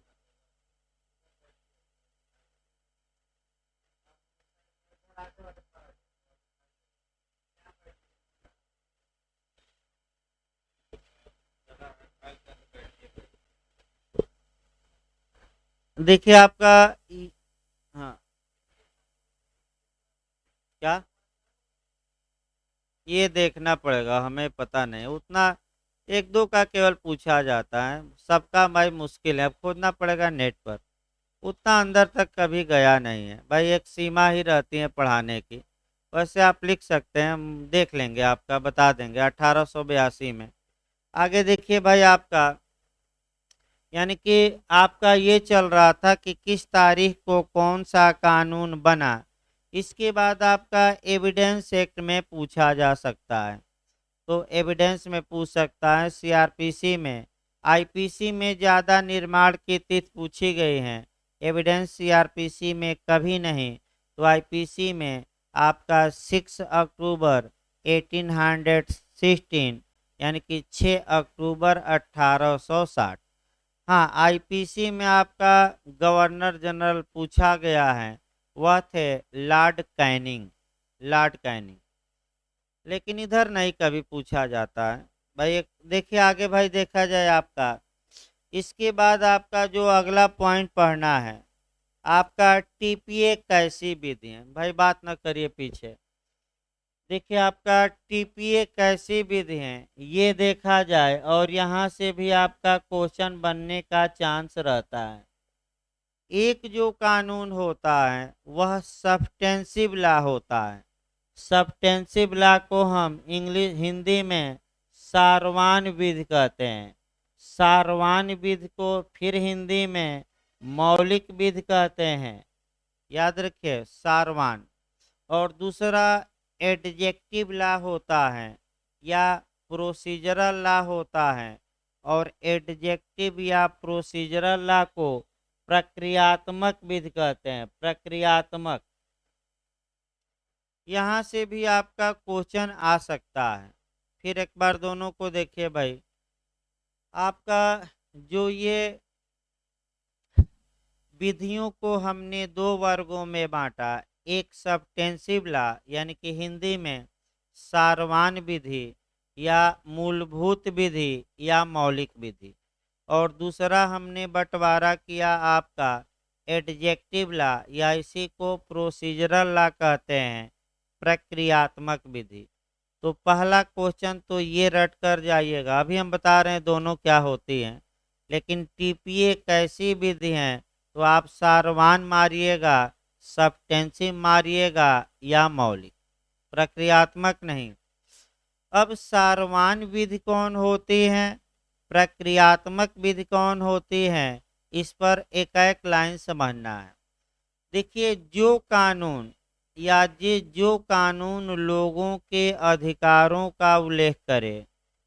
देखिए आपका हाँ, क्या ये देखना पड़ेगा, हमें पता नहीं उतना, एक दो का केवल पूछा जाता है, सबका भाई मुश्किल है, अब खोजना पड़ेगा नेट पर। उतना अंदर तक कभी गया नहीं है भाई, एक सीमा ही रहती है पढ़ाने की। वैसे आप लिख सकते हैं, हम देख लेंगे, आपका बता देंगे 1882 में। आगे देखिए भाई, आपका यानी कि आपका ये चल रहा था कि किस तारीख को कौन सा कानून बना। इसके बाद आपका एविडेंस एक्ट में पूछा जा सकता है, तो एविडेंस में पूछ सकता है, सीआरपीसी में। आईपीसी में ज़्यादा निर्माण की तिथि पूछी गई हैं, एविडेंस सीआरपीसी में कभी नहीं। तो आईपीसी में आपका 6 अक्टूबर 1816 यानी कि 6 अक्टूबर 1860। हाँ, आईपीसी में आपका गवर्नर जनरल पूछा गया है, वह थे लॉर्ड कैनिंग। लॉर्ड कैनिंग, लेकिन इधर नहीं कभी पूछा जाता है भाई। एक देखिए आगे भाई, देखा जाए आपका, इसके बाद आपका जो अगला पॉइंट पढ़ना है, आपका टीपीए कैसी विधि है। भाई बात न करिए पीछे, देखिए आपका टीपीए कैसी विधि है ये देखा जाए, और यहाँ से भी आपका क्वेश्चन बनने का चांस रहता है। एक जो कानून होता है वह सब्सटेंसिव लॉ होता है। सब्सटेंसिव लॉ को हम इंग्लिश हिंदी में सारवान विधि कहते हैं। सारवान विधि को फिर हिंदी में मौलिक विधि कहते हैं, याद रखिए सारवान। और दूसरा एडजेक्टिव लॉ होता है या प्रोसीजरल लॉ होता है। और एडजेक्टिव या प्रोसीजरल लॉ को प्रक्रियात्मक विधि कहते हैं, प्रक्रियात्मक। यहाँ से भी आपका क्वेश्चन आ सकता है। फिर एक बार दोनों को देखिए भाई, आपका जो ये विधियों को हमने दो वर्गों में बांटा, एक सब्सटेंसिव लॉ यानी कि हिंदी में सारवान विधि या मूलभूत विधि या मौलिक विधि, और दूसरा हमने बंटवारा किया आपका एडजेक्टिव लॉ या इसी को प्रोसीजरल लॉ कहते हैं, प्रक्रियात्मक विधि। तो पहला क्वेश्चन तो ये रट कर जाइएगा, अभी हम बता रहे हैं दोनों क्या होती हैं। लेकिन टीपीए कैसी विधि है, तो आप सारवान मारिएगा, सब्सटेंसिव मारिएगा या मौलिक, प्रक्रियात्मक नहीं। अब सारवान विधि कौन होती है, प्रक्रियात्मक विधि कौन होती है, इस पर एक एक लाइन समझना है। देखिए जो कानून या जो कानून लोगों के अधिकारों का उल्लेख करे,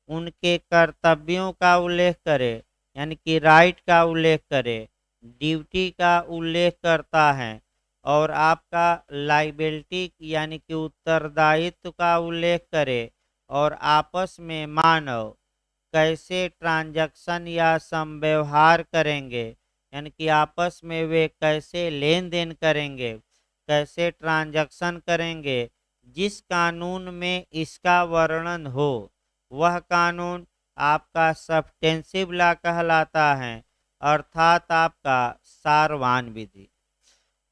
उनके कर्तव्यों का उल्लेख करे, यानी कि राइट का उल्लेख करे, ड्यूटी का उल्लेख करता है, और आपका लाइबिलिटी यानी कि उत्तरदायित्व का उल्लेख करे, और आपस में मानव कैसे ट्रांजैक्शन या संव्यवहार करेंगे, यानी कि आपस में वे कैसे लेन देन करेंगे, कैसे ट्रांजैक्शन करेंगे, जिस कानून में इसका वर्णन हो वह कानून आपका सब्सटेंसिव लॉ कहलाता है, अर्थात आपका सारवान विधि।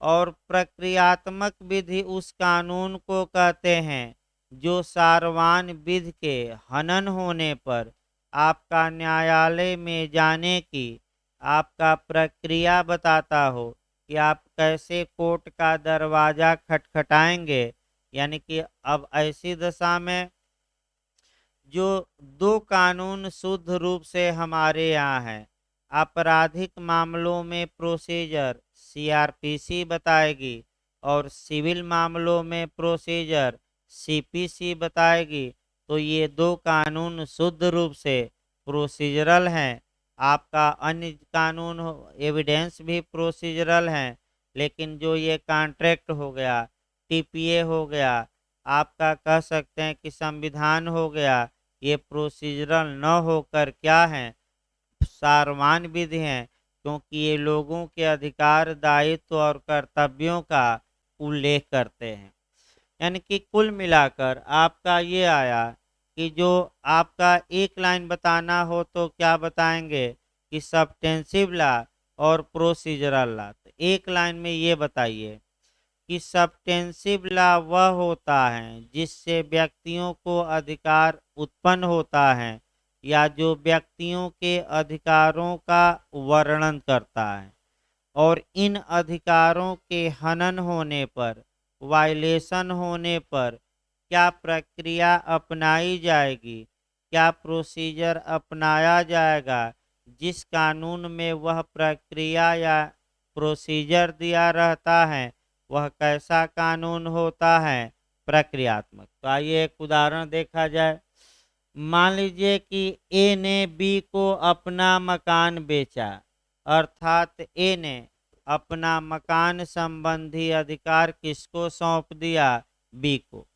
और प्रक्रियात्मक विधि उस कानून को कहते हैं जो सारवान विधि के हनन होने पर आपका न्यायालय में जाने की आपका प्रक्रिया बताता हो, कि आप कैसे कोर्ट का दरवाजा खटखटाएंगे। यानी कि अब ऐसी दशा में जो दो कानून शुद्ध रूप से हमारे यहाँ है, आपराधिक मामलों में प्रोसीजर सीआरपीसी बताएगी, और सिविल मामलों में प्रोसीजर सीपीसी बताएगी। तो ये दो कानून शुद्ध रूप से प्रोसीजरल हैं। आपका अन्य कानून एविडेंस भी प्रोसीजरल हैं, लेकिन जो ये कॉन्ट्रैक्ट हो गया, टीपीए हो गया, आपका कह सकते हैं कि संविधान हो गया, ये प्रोसीजरल न होकर क्या है, सारवान विधि हैं, क्योंकि ये लोगों के अधिकार, दायित्व और कर्तव्यों का उल्लेख करते हैं। यानी कि कुल मिलाकर आपका ये आया कि जो आपका एक लाइन बताना हो तो क्या बताएंगे कि सब्सटेंसिव लॉ और प्रोसीजरल लॉ। तो एक लाइन में ये बताइए कि सब्सटेंसिव लॉ वह होता है जिससे व्यक्तियों को अधिकार उत्पन्न होता है, या जो व्यक्तियों के अधिकारों का वर्णन करता है, और इन अधिकारों के हनन होने पर, वायलेशन होने पर क्या प्रक्रिया अपनाई जाएगी, क्या प्रोसीजर अपनाया जाएगा, जिस कानून में वह प्रक्रिया या प्रोसीजर दिया रहता है वह कैसा कानून होता है? प्रक्रियात्मक। तो आइए एक उदाहरण देखा जाए। मान लीजिए कि ए ने बी को अपना मकान बेचा, अर्थात ए ने अपना मकान संबंधी अधिकार किसको सौंप दिया? बी को।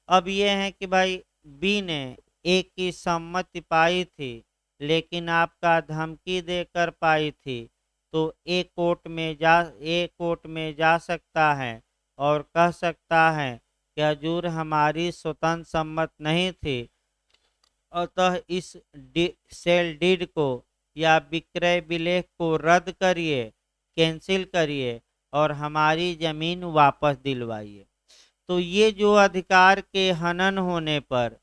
अब ये है कि भाई बी ने ए की सम्मति पाई थी, लेकिन आपका धमकी देकर पाई थी, तो ए कोर्ट में जा सकता है और कह सकता है कि हजूर हमारी स्वतंत्र सम्मत नहीं थी, अतः इस सेल डीड को या विक्रय विलेख को रद्द करिए, कैंसिल करिए और हमारी जमीन वापस दिलवाइए। तो ये जो अधिकार के हनन होने पर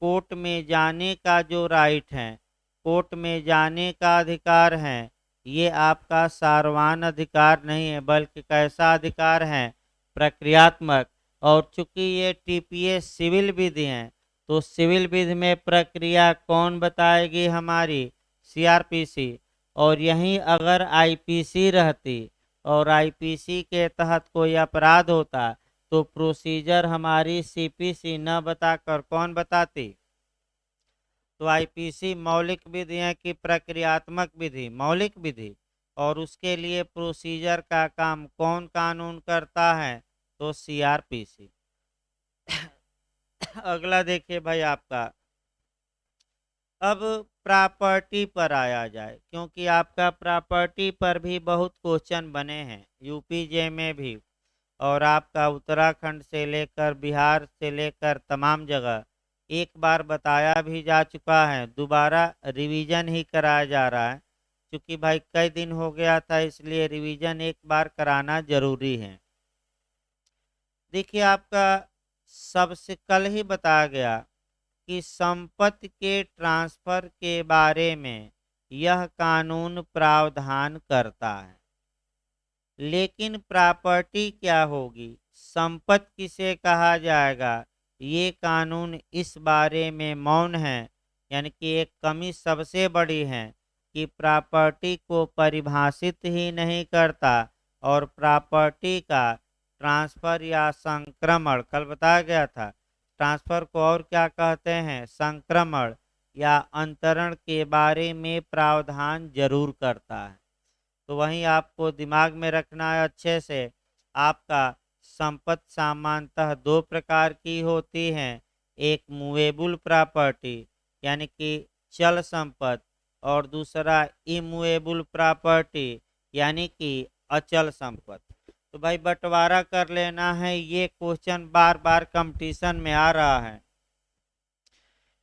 कोर्ट में जाने का जो राइट है, कोर्ट में जाने का अधिकार है, ये आपका सार्वभौम अधिकार नहीं है, बल्कि कैसा अधिकार है? प्रक्रियात्मक। और चूंकि ये टीपीए सिविल विधि है, तो सिविल विधि में प्रक्रिया कौन बताएगी? हमारी सीआरपीसी। और यहीं अगर आईपीसी रहती और आईपीसी के तहत कोई अपराध होता तो प्रोसीजर हमारी सीपीसी न बताकर कौन बताती? तो आईपीसी मौलिक विधि है कि प्रक्रियात्मक विधि? मौलिक विधि। और उसके लिए प्रोसीजर का काम कौन कानून करता है? तो सीआरपीसी। अगला देखिए भाई आपका, अब प्रॉपर्टी पर आया जाए, क्योंकि आपका प्रॉपर्टी पर भी बहुत क्वेश्चन बने हैं यूपीजे में भी, और आपका उत्तराखंड से लेकर बिहार से लेकर तमाम जगह एक बार बताया भी जा चुका है, दोबारा रिवीजन ही कराया जा रहा है। क्योंकि भाई कई दिन हो गया था, इसलिए रिवीजन एक बार कराना जरूरी है। देखिए आपका सबसे कल ही बताया गया कि संपत्ति के ट्रांसफर के बारे में यह कानून प्रावधान करता है। लेकिन प्रॉपर्टी क्या होगी, संपत्ति किसे कहा जाएगा, ये कानून इस बारे में मौन है। यानी कि एक कमी सबसे बड़ी है कि प्रॉपर्टी को परिभाषित ही नहीं करता, और प्रॉपर्टी का ट्रांसफर या संक्रमण, कल बताया गया था, ट्रांसफर को और क्या कहते हैं? संक्रमण या अंतरण के बारे में प्रावधान जरूर करता है। तो वहीं आपको दिमाग में रखना है अच्छे से। आपका संपत्ति सामान्यतः दो प्रकार की होती हैं, एक मूवेबल प्रॉपर्टी यानी कि चल संपत्ति, और दूसरा इमूवेबल प्रॉपर्टी यानी कि अचल संपत्ति। तो भाई बंटवारा कर लेना है, ये क्वेश्चन बार बार कंपटीशन में आ रहा है।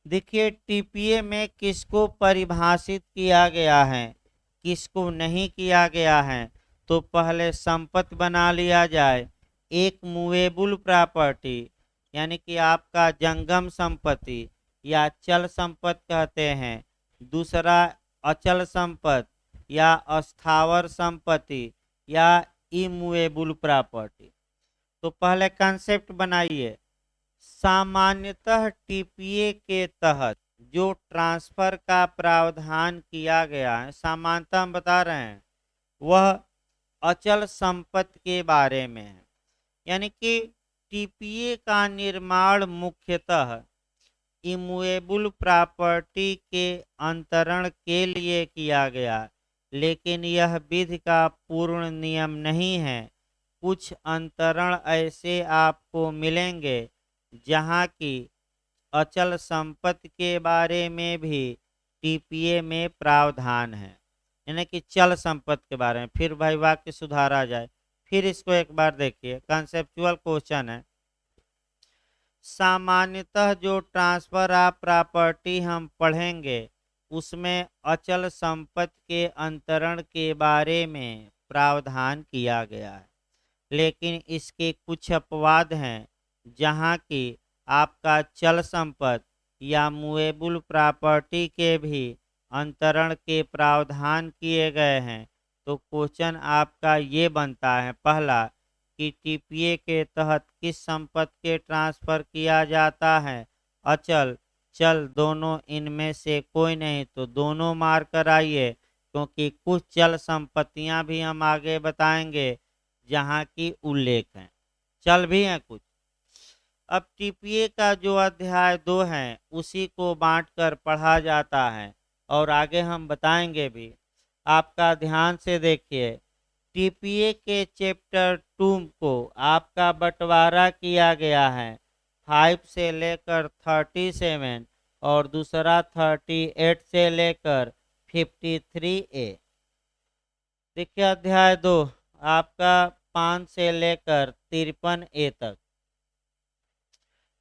देखिए टीपीए में किसको परिभाषित किया गया है, किसको नहीं किया गया है। तो पहले संपत्ति बना लिया जाए। एक मूवेबल प्रॉपर्टी यानी कि आपका जंगम संपत्ति या चल संपत्ति कहते हैं, दूसरा अचल संपत्ति या अस्थावर संपत्ति या इमूवेबल प्रॉपर्टी। तो पहले कंसेप्ट बनाइए। सामान्यतः टीपीए के तहत जो ट्रांसफर का प्रावधान किया गया है, सामान्यतः हम बता रहे हैं, वह अचल संपत्ति के बारे में है। यानी कि टीपीए का निर्माण मुख्यतः इमूवेबल प्रॉपर्टी के अंतरण के लिए किया गया, लेकिन यह विधि का पूर्ण नियम नहीं है। कुछ अंतरण ऐसे आपको मिलेंगे जहाँ की अचल संपत्ति के बारे में भी टीपीए में प्रावधान है, यानी कि चल संपत्ति के बारे में। फिर भाई वाक्य सुधारा जाए, फिर इसको एक बार देखिए, कंसेप्चुअल क्वेश्चन है। सामान्यतः जो ट्रांसफर ऑफ प्रॉपर्टी हम पढ़ेंगे उसमें अचल संपत्ति के अंतरण के बारे में प्रावधान किया गया है, लेकिन इसके कुछ अपवाद हैं जहाँ की आपका चल संपत्ति या मूवेबल प्रॉपर्टी के भी अंतरण के प्रावधान किए गए हैं। तो क्वेश्चन आपका ये बनता है, पहला कि टीपीए के तहत किस संपत्ति के ट्रांसफर किया जाता है, अचल, चल दोनों इनमें से कोई नहीं, तो दोनों मार्क कराइए, क्योंकि कुछ चल संपत्तियां भी हम आगे बताएंगे जहां की उल्लेख है, चल भी हैं कुछ। अब टीपीए का जो अध्याय 2 है उसी को बांटकर पढ़ा जाता है और आगे हम बताएंगे भी। आपका ध्यान से देखिए, टीपीए के चैप्टर 2 को आपका बंटवारा किया गया है 5 से लेकर 37 और दूसरा 38 से लेकर 53A। देखिए अध्याय 2 आपका 5 से लेकर 53A तक,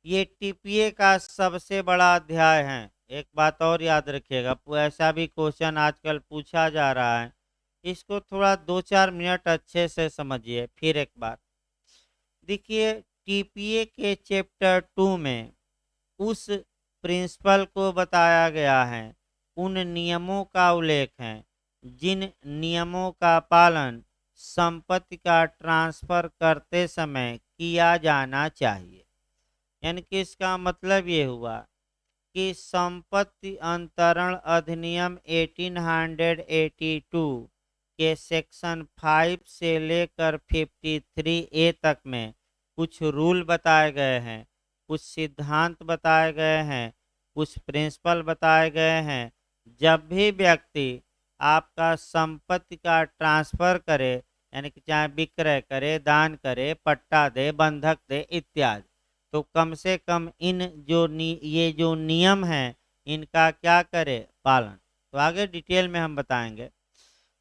ये टीपीए का सबसे बड़ा अध्याय है। एक बात और याद रखिएगा, ऐसा भी क्वेश्चन आजकल पूछा जा रहा है, इसको थोड़ा 2-4 मिनट अच्छे से समझिए फिर एक बार। देखिए टीपीए के चैप्टर 2 में उस प्रिंसिपल को बताया गया है, उन नियमों का उल्लेख है जिन नियमों का पालन संपत्ति का ट्रांसफर करते समय किया जाना चाहिए। यानी कि इसका मतलब ये हुआ कि संपत्ति अंतरण अधिनियम 1882 के सेक्शन 5 से लेकर 53A तक में कुछ रूल बताए गए हैं, कुछ सिद्धांत बताए गए हैं, कुछ प्रिंसिपल बताए गए हैं। जब भी व्यक्ति आपका संपत्ति का ट्रांसफर करे, यानी कि चाहे विक्रय करे, दान करे, पट्टा दे, बंधक दे इत्यादि, तो कम से कम इन ये जो नियम हैं इनका क्या करे, पालन। तो आगे डिटेल में हम बताएंगे।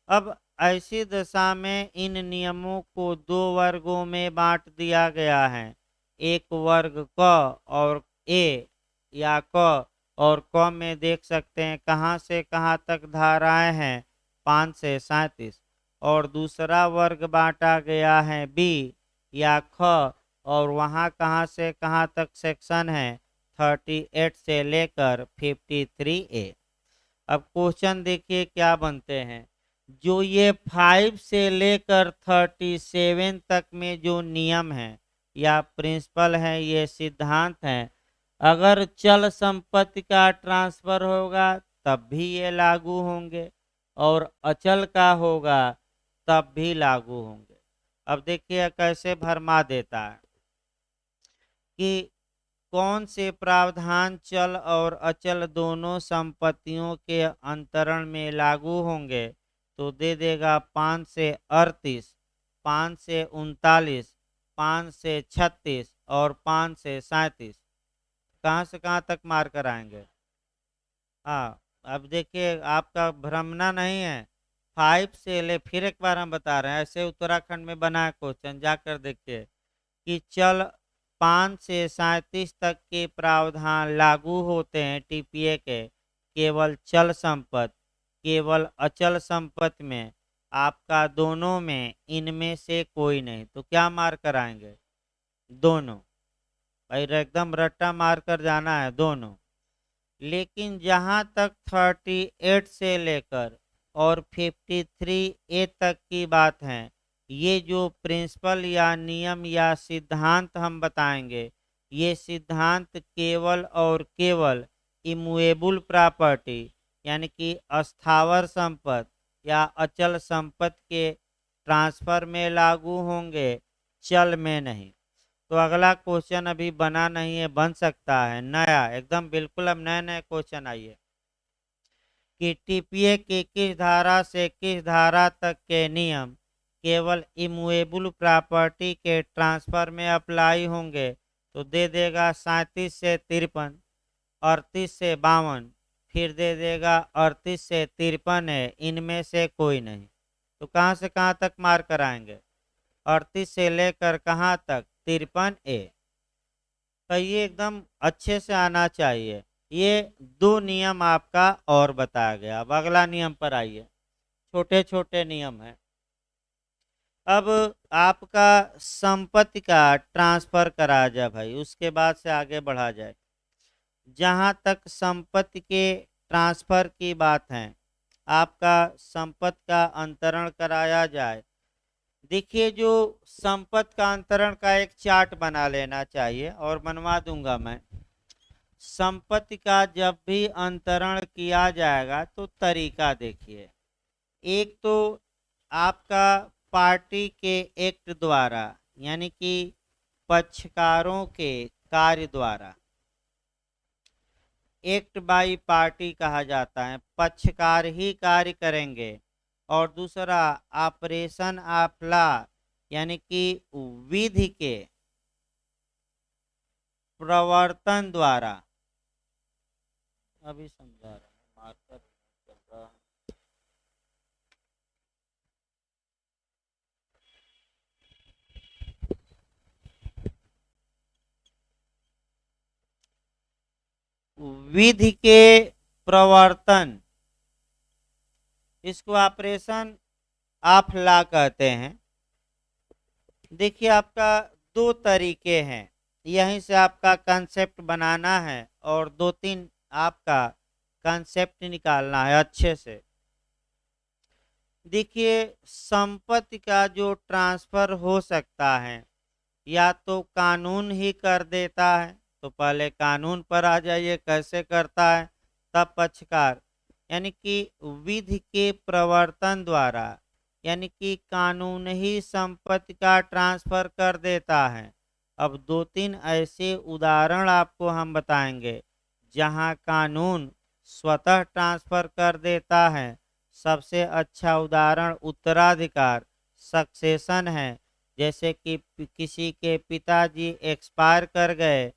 अब ऐसी दशा में इन नियमों को 2 वर्गों में बांट दिया गया है, एक वर्ग क और ए या क, और क में देख सकते हैं कहाँ से कहाँ तक धाराएं हैं 5 से 37, और दूसरा वर्ग बांटा गया है बी या ख, और वहाँ कहाँ से कहाँ तक सेक्शन है 38 से लेकर 53A। अब क्वेश्चन देखिए क्या बनते हैं, जो ये 5 से लेकर 37 तक में जो नियम है या प्रिंसिपल है, ये सिद्धांत है, अगर चल संपत्ति का ट्रांसफर होगा तब भी ये लागू होंगे और अचल का होगा तब भी लागू होंगे। अब देखिए कैसे भरमा देता है कि कौन से प्रावधान चल और अचल दोनों संपत्तियों के अंतरण में लागू होंगे, तो दे देगा 5 से 38, 5 से 39, 5 से 36 और 5 से 37। कहाँ से कहाँ तक मार कर आएंगे। हाँ अब देखिए आपका भ्रमना नहीं है, 5 से ले, फिर एक बार हम बता रहे हैं, ऐसे उत्तराखंड में बना है क्वेश्चन, जाकर देखिए कि चल 5 से 37 तक के प्रावधान लागू होते हैं टीपीए के केवल चल संपत्ति, केवल अचल संपत्ति में आपका दोनों में इनमें से कोई नहीं, तो क्या मार कर आएंगे, दोनों। भाई एकदम रट्टा मार कर जाना है, दोनों। लेकिन जहां तक 38 से लेकर और 53A तक की बात है, ये जो प्रिंसिपल या नियम या सिद्धांत हम बताएंगे, ये सिद्धांत केवल और केवल इमूवेबल प्रॉपर्टी यानी कि अस्थावर संपत्ति या अचल संपत्ति के ट्रांसफर में लागू होंगे, चल में नहीं। तो अगला क्वेश्चन अभी बना नहीं है, बन सकता है नया एकदम बिल्कुल। अब नए नए क्वेश्चन आइए कि टीपीए की किस धारा से किस धारा तक के नियम केवल इमूवेबल प्रॉपर्टी के ट्रांसफर में अप्लाई होंगे, तो दे देगा 37 से 53, 38 से 52, फिर दे देगा 38 से 53 है, इनमें से कोई नहीं। तो कहाँ से कहाँ तक मार कराएंगे, 38 से लेकर कहाँ तक 53A। तो ये एकदम अच्छे से आना चाहिए। ये 2 नियम आपका और बताया गया। अब अगला नियम पर आइए, छोटे छोटे नियम है। अब आपका संपत्ति का ट्रांसफर कराया जाए भाई, उसके बाद से आगे बढ़ा जाए। जहाँ तक संपत्ति के ट्रांसफर की बात है, आपका संपत्ति का अंतरण कराया जाए। देखिए जो संपत्ति का अंतरण का एक चार्ट बना लेना चाहिए और बनवा दूंगा मैं। संपत्ति का जब भी अंतरण किया जाएगा तो तरीका देखिए। एक तो आपका पार्टी के एक्ट द्वारा, यानी कि पक्षकारों के कार्य द्वारा, एक्ट बाई पार्टी कहा जाता है, पक्षकार ही कार्य करेंगे। और दूसरा ऑपरेशन ऑफ लॉ, यानी कि विधि के प्रवर्तन द्वारा, अभी समझा रहा हूं, मार्कर चल रहा है। विधि के प्रवर्तन, इसको ऑपरेशन ऑफ लॉ कहते हैं। देखिए आपका दो तरीके हैं, यहीं से आपका कंसेप्ट बनाना है और दो तीन आपका कंसेप्ट निकालना है अच्छे से। देखिए संपत्ति का जो ट्रांसफर हो सकता है या तो कानून ही कर देता है, तो पहले कानून पर आ जाइए कैसे करता है, तब पक्षकार, यानी कि विधि के प्रवर्तन द्वारा, यानी कि कानून ही संपत्ति का ट्रांसफर कर देता है। अब दो तीन ऐसे उदाहरण आपको हम बताएंगे जहां कानून स्वतः ट्रांसफर कर देता है। सबसे अच्छा उदाहरण उत्तराधिकार सक्सेशन है। जैसे कि किसी के पिताजी एक्सपायर कर गए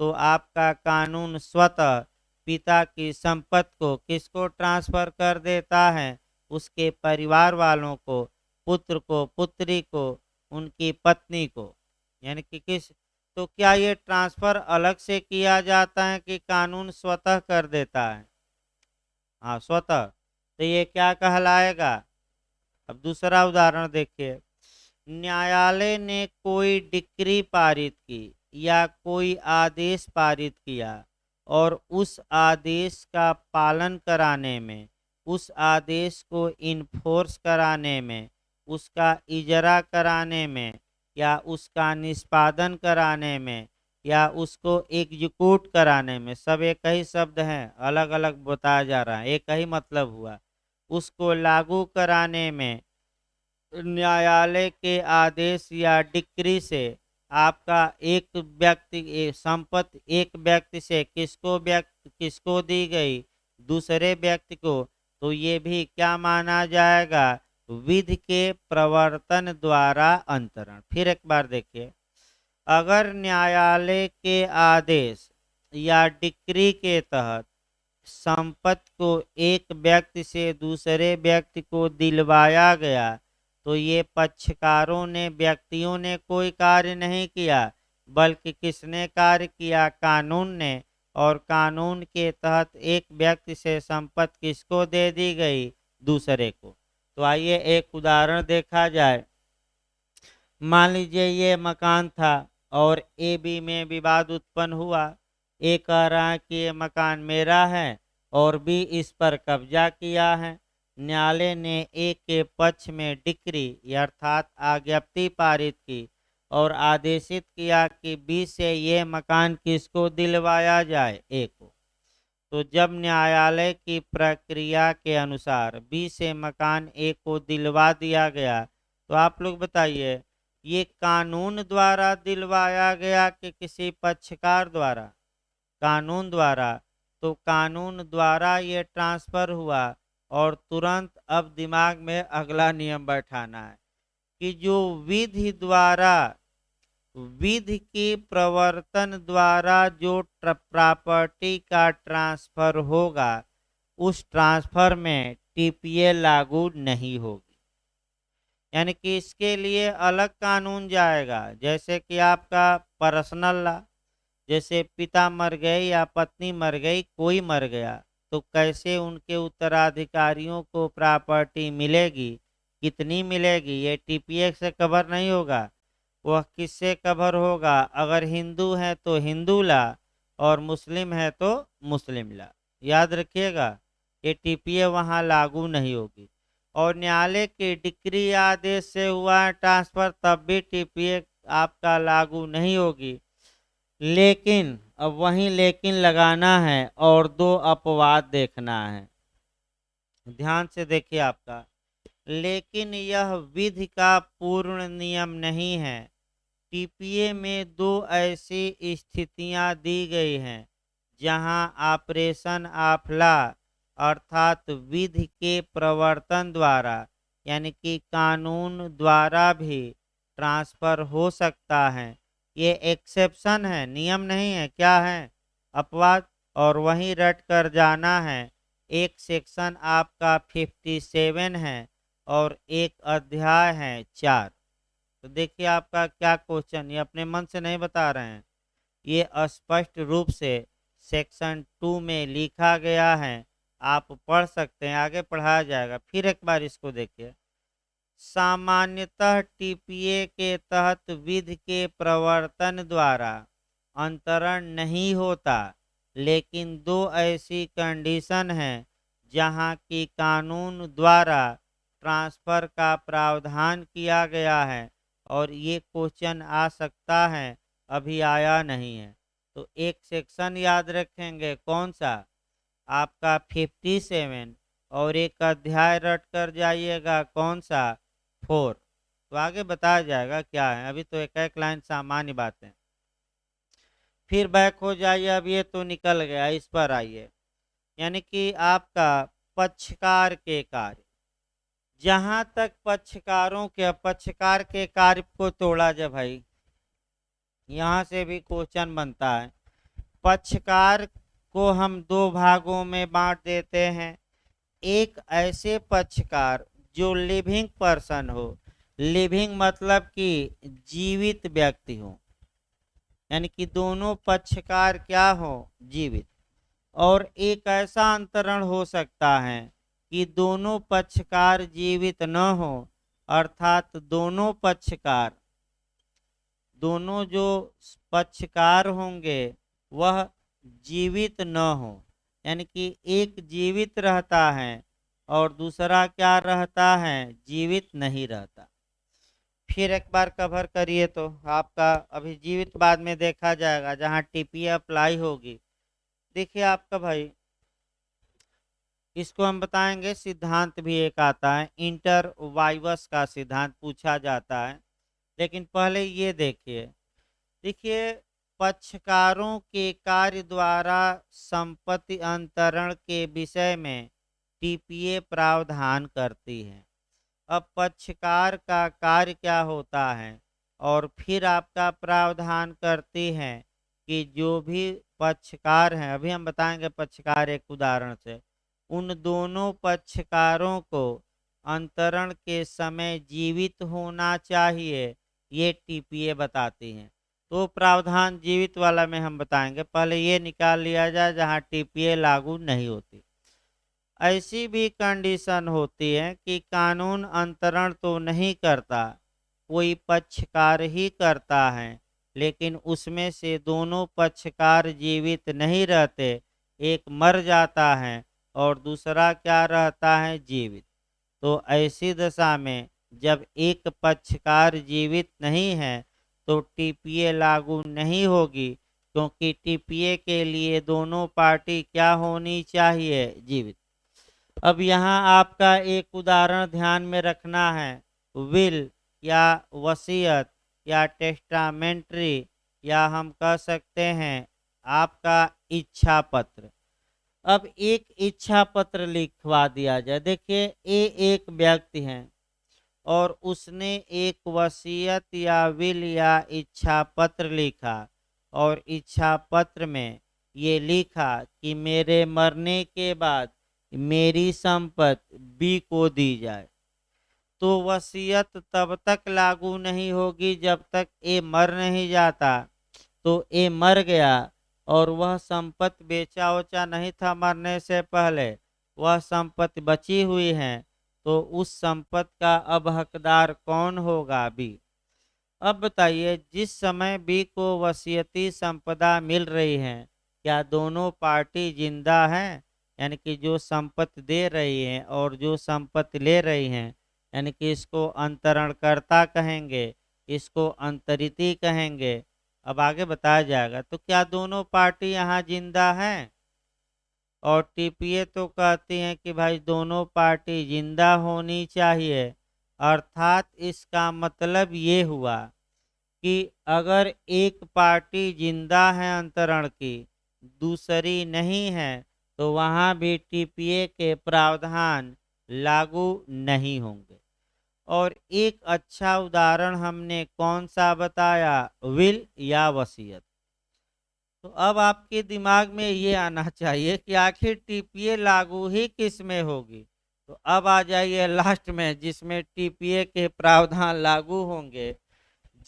तो आपका कानून स्वतः पिता की संपत्ति को किसको ट्रांसफर कर देता है, उसके परिवार वालों को, पुत्र को, पुत्री को, उनकी पत्नी को, यानी कि किस, तो क्या ये ट्रांसफर अलग से किया जाता है कि कानून स्वतः कर देता है? हाँ स्वतः, तो ये क्या कहलाएगा? अब दूसरा उदाहरण देखिए, न्यायालय ने कोई डिक्री पारित की या कोई आदेश पारित किया और उस आदेश का पालन कराने में, उस आदेश को इन्फोर्स कराने में, उसका इजरा कराने में या उसका निष्पादन कराने में या उसको एग्जीक्यूट कराने में, सब एक ही शब्द हैं, अलग अलग बताया जा रहा है, एक ही मतलब हुआ, उसको लागू कराने में न्यायालय के आदेश या डिक्री से आपका एक व्यक्ति संपत्ति एक व्यक्ति से किसको दी गई, दूसरे व्यक्ति को, तो ये भी क्या माना जाएगा? विधि के प्रवर्तन द्वारा अंतरण। फिर एक बार देखिए, अगर न्यायालय के आदेश या डिक्री के तहत संपत्ति को एक व्यक्ति से दूसरे व्यक्ति को दिलवाया गया तो ये पक्षकारों ने, व्यक्तियों ने कोई कार्य नहीं किया, बल्कि किसने कार्य किया? कानून ने। और कानून के तहत एक व्यक्ति से संपत्ति किसको दे दी गई? दूसरे को। तो आइए एक उदाहरण देखा जाए। मान लीजिए ये मकान था और ए बी में विवाद उत्पन्न हुआ। ए कह रहा है कि ये मकान मेरा है और बी इस पर कब्जा किया है। न्यायालय ने ए के पक्ष में डिक्री अर्थात आज्ञप्ति पारित की और आदेशित किया कि बी से ये मकान किसको दिलवाया जाए? ए को। तो जब न्यायालय की प्रक्रिया के अनुसार बी से मकान ए को दिलवा दिया गया तो आप लोग बताइए ये कानून द्वारा दिलवाया गया कि किसी पक्षकार द्वारा? कानून द्वारा। तो कानून द्वारा ये ट्रांसफर हुआ और तुरंत अब दिमाग में अगला नियम बैठाना है कि जो विधि के प्रवर्तन द्वारा जो प्रॉपर्टी का ट्रांसफर होगा उस ट्रांसफर में टीपीए लागू नहीं होगी। यानी कि इसके लिए अलग कानून जाएगा। जैसे कि आपका पर्सनल लॉ, जैसे पिता मर गए या पत्नी मर गई, कोई मर गया तो कैसे उनके उत्तराधिकारियों को प्रॉपर्टी मिलेगी, कितनी मिलेगी, ये टीपीए से कवर नहीं होगा। वह किससे कवर होगा? अगर हिंदू है तो हिंदू लॉ और मुस्लिम है तो मुस्लिम लॉ। याद रखिएगा ये टीपीए वहाँ लागू नहीं होगी। और न्यायालय के डिक्री आदेश से हुआ है ट्रांसफर तब भी टीपीए आपका लागू नहीं होगी। लेकिन अब वहीं लेकिन लगाना है और दो अपवाद देखना है। ध्यान से देखिए आपका, लेकिन यह विधि का पूर्ण नियम नहीं है। टीपीए में दो ऐसी स्थितियां दी गई हैं जहां ऑपरेशन ऑफ लॉ अर्थात विधि के प्रवर्तन द्वारा यानी कि कानून द्वारा भी ट्रांसफर हो सकता है। ये एक्सेप्शन है, नियम नहीं है। क्या है? अपवाद। और वहीं रट कर जाना है। एक सेक्शन आपका 57 है और एक अध्याय है 4। तो देखिए आपका क्या क्वेश्चन, ये अपने मन से नहीं बता रहे हैं, ये स्पष्ट रूप से सेक्शन 2 में लिखा गया है। आप पढ़ सकते हैं, आगे पढ़ाया जाएगा। फिर एक बार इसको देखिए। सामान्यतः टीपीए के तहत विधि के प्रवर्तन द्वारा अंतरण नहीं होता, लेकिन दो ऐसी कंडीशन हैं जहां की कानून द्वारा ट्रांसफर का प्रावधान किया गया है और ये क्वेश्चन आ सकता है, अभी आया नहीं है। तो एक सेक्शन याद रखेंगे, कौन सा? आपका 57। और एक अध्याय रट कर जाइएगा, कौन सा? 4। तो आगे बताया जाएगा क्या है, अभी तो एक एक लाइन सामान्य बातें। फिर बैक हो जाइए, अब ये तो निकल गया, इस पर आइए। यानी कि आपका पक्षकार के कार्य, जहां तक पक्षकारों के पक्षकार के कार्य को तोड़ा जाए भाई, यहां से भी क्वेश्चन बनता है। पक्षकार को हम दो भागों में बांट देते हैं। एक ऐसे पक्षकार जो लिविंग पर्सन हो, लिविंग मतलब कि जीवित व्यक्ति हो, यानी कि दोनों पक्षकार क्या हो? जीवित। और एक ऐसा अंतरण हो सकता है कि दोनों पक्षकार जीवित न हो, अर्थात दोनों जो पक्षकार होंगे वह जीवित न हो, यानी कि एक जीवित रहता है और दूसरा क्या रहता है? जीवित नहीं रहता। फिर एक बार कवर करिए तो आपका अभी जीवित बाद में देखा जाएगा जहां टीपीए अप्लाई होगी। देखिए आपका भाई, इसको हम बताएंगे। सिद्धांत भी एक आता है, इंटर वाइवस का सिद्धांत पूछा जाता है। लेकिन पहले ये देखिए, पक्षकारों के कार्य द्वारा संपत्ति अंतरण के विषय में टीपीए प्रावधान करती है। अब पक्षकार का कार्य क्या होता है और फिर आपका प्रावधान करती है कि जो भी पक्षकार हैं, अभी हम बताएंगे पक्षकार एक उदाहरण से, उन दोनों पक्षकारों को अंतरण के समय जीवित होना चाहिए, ये टीपीए बताती हैं। तो प्रावधान जीवित वाला में हम बताएंगे, पहले ये निकाल लिया जाए जहां टीपीए लागू नहीं होती। ऐसी भी कंडीशन होती है कि कानून अंतरण तो नहीं करता, कोई पक्षकार ही करता है, लेकिन उसमें से दोनों पक्षकार जीवित नहीं रहते, एक मर जाता है और दूसरा क्या रहता है? जीवित। तो ऐसी दशा में जब एक पक्षकार जीवित नहीं है तो टीपीए लागू नहीं होगी, क्योंकि टीपीए के लिए दोनों पार्टी क्या होनी चाहिए? जीवित। अब यहाँ आपका एक उदाहरण ध्यान में रखना है, विल या वसीयत या टेस्टामेंट्री, या हम कह सकते हैं आपका इच्छा पत्र। अब एक इच्छा पत्र लिखवा दिया जाए। देखिए, ये एक व्यक्ति है और उसने एक वसीयत या विल या इच्छा पत्र लिखा और इच्छा पत्र में ये लिखा कि मेरे मरने के बाद मेरी संपत्ति बी को दी जाए। तो वसीयत तब तक लागू नहीं होगी जब तक ए मर नहीं जाता। तो ए मर गया और वह संपत्ति बेचा वचा नहीं था मरने से पहले, वह संपत्ति बची हुई है, तो उस संपत्ति का अब हकदार कौन होगा? बी। अब बताइए, जिस समय बी को वसीयती संपदा मिल रही है, क्या दोनों पार्टी जिंदा हैं? यानी कि जो संपत्ति दे रही है और जो संपत्ति ले रही हैं, यानी कि इसको अंतरणकर्ता कहेंगे, इसको अंतरिती कहेंगे। अब आगे बताया जाएगा। तो क्या दोनों पार्टी यहाँ जिंदा हैं? और टीपीए तो कहती हैं कि भाई दोनों पार्टी जिंदा होनी चाहिए। अर्थात इसका मतलब ये हुआ कि अगर एक पार्टी जिंदा है अंतरण की, दूसरी नहीं है, तो वहां भी टीपीए के प्रावधान लागू नहीं होंगे। और एक अच्छा उदाहरण हमने कौन सा बताया? विल या वसीयत। तो अब आपके दिमाग में ये आना चाहिए कि आखिर टीपीए लागू ही किस में होगी। तो अब आ जाइए लास्ट में, जिसमें टीपीए के प्रावधान लागू होंगे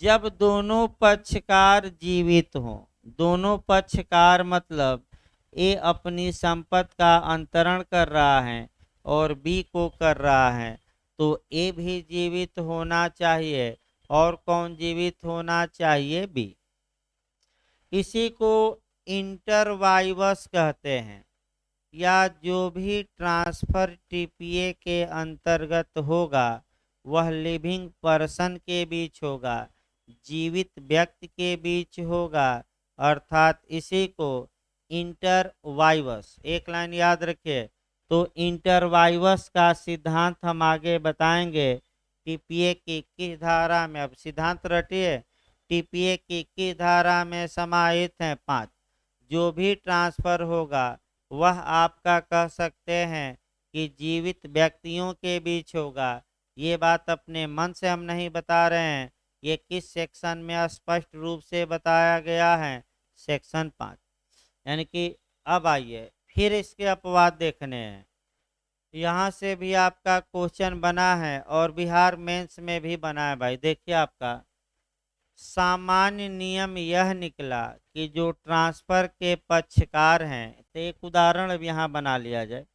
जब दोनों पक्षकार जीवित हों। दोनों पक्षकार मतलब ए अपनी संपत्ति का अंतरण कर रहा है और बी को कर रहा है, तो ए भी जीवित होना चाहिए। और कौन जीवित होना चाहिए? बी। इसी को इंटरवाइवस कहते हैं। या जो भी ट्रांसफर टीपीए के अंतर्गत होगा वह लिविंग पर्सन के बीच होगा, जीवित व्यक्ति के बीच होगा। अर्थात इसी को इंटरवाइवस, एक लाइन याद रखिए। तो इंटरवाइवस का सिद्धांत हम आगे बताएंगे। टीपीए की किस धारा में, अब सिद्धांत रटिए, टीपीए की किस धारा में समाहित है? 5। जो भी ट्रांसफर होगा वह आपका कह सकते हैं कि जीवित व्यक्तियों के बीच होगा। ये बात अपने मन से हम नहीं बता रहे हैं, ये किस सेक्शन में स्पष्ट रूप से बताया गया है? सेक्शन 5। यानी कि अब आइए फिर इसके अपवाद देखने हैं। यहाँ से भी आपका क्वेश्चन बना है और बिहार मेंस में भी बना है भाई। देखिए आपका सामान्य नियम यह निकला कि जो ट्रांसफर के पक्षकार हैं, तो एक उदाहरण अब यहाँ बना लिया जाए।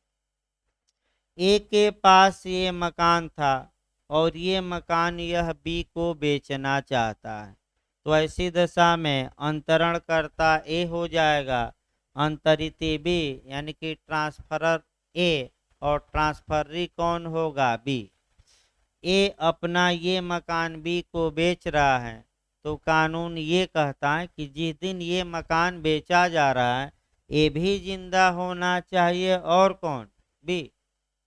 ए के पास ये मकान था और ये मकान यह बी को बेचना चाहता है। तो ऐसी दशा में अंतरणकर्ता ए हो जाएगा, अंतरित बी, यानी कि ट्रांसफरर ए, और ट्रांसफररी कौन होगा? बी। ए अपना ये मकान बी को बेच रहा है, तो कानून ये कहता है कि जिस दिन ये मकान बेचा जा रहा है ए भी जिंदा होना चाहिए। और कौन? बी।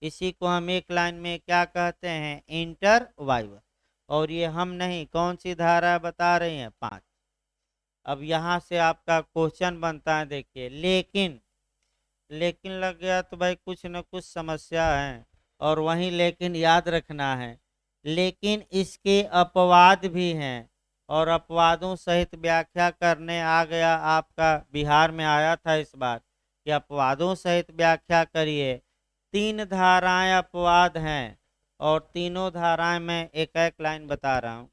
इसी को हम एक लाइन में क्या कहते हैं? इंटरवाइवर। और ये हम नहीं, कौन सी धारा बता रही हैं? 5। अब यहाँ से आपका क्वेश्चन बनता है, देखिए लेकिन, लेकिन लग गया तो भाई कुछ न कुछ समस्या है। और वहीं लेकिन याद रखना है, लेकिन इसके अपवाद भी हैं और अपवादों सहित व्याख्या करने आ गया। आपका बिहार में आया था इस बार कि अपवादों सहित व्याख्या करिए। 3 धाराएं अपवाद हैं और तीनों धाराएं मैं एक एक लाइन बता रहा हूं।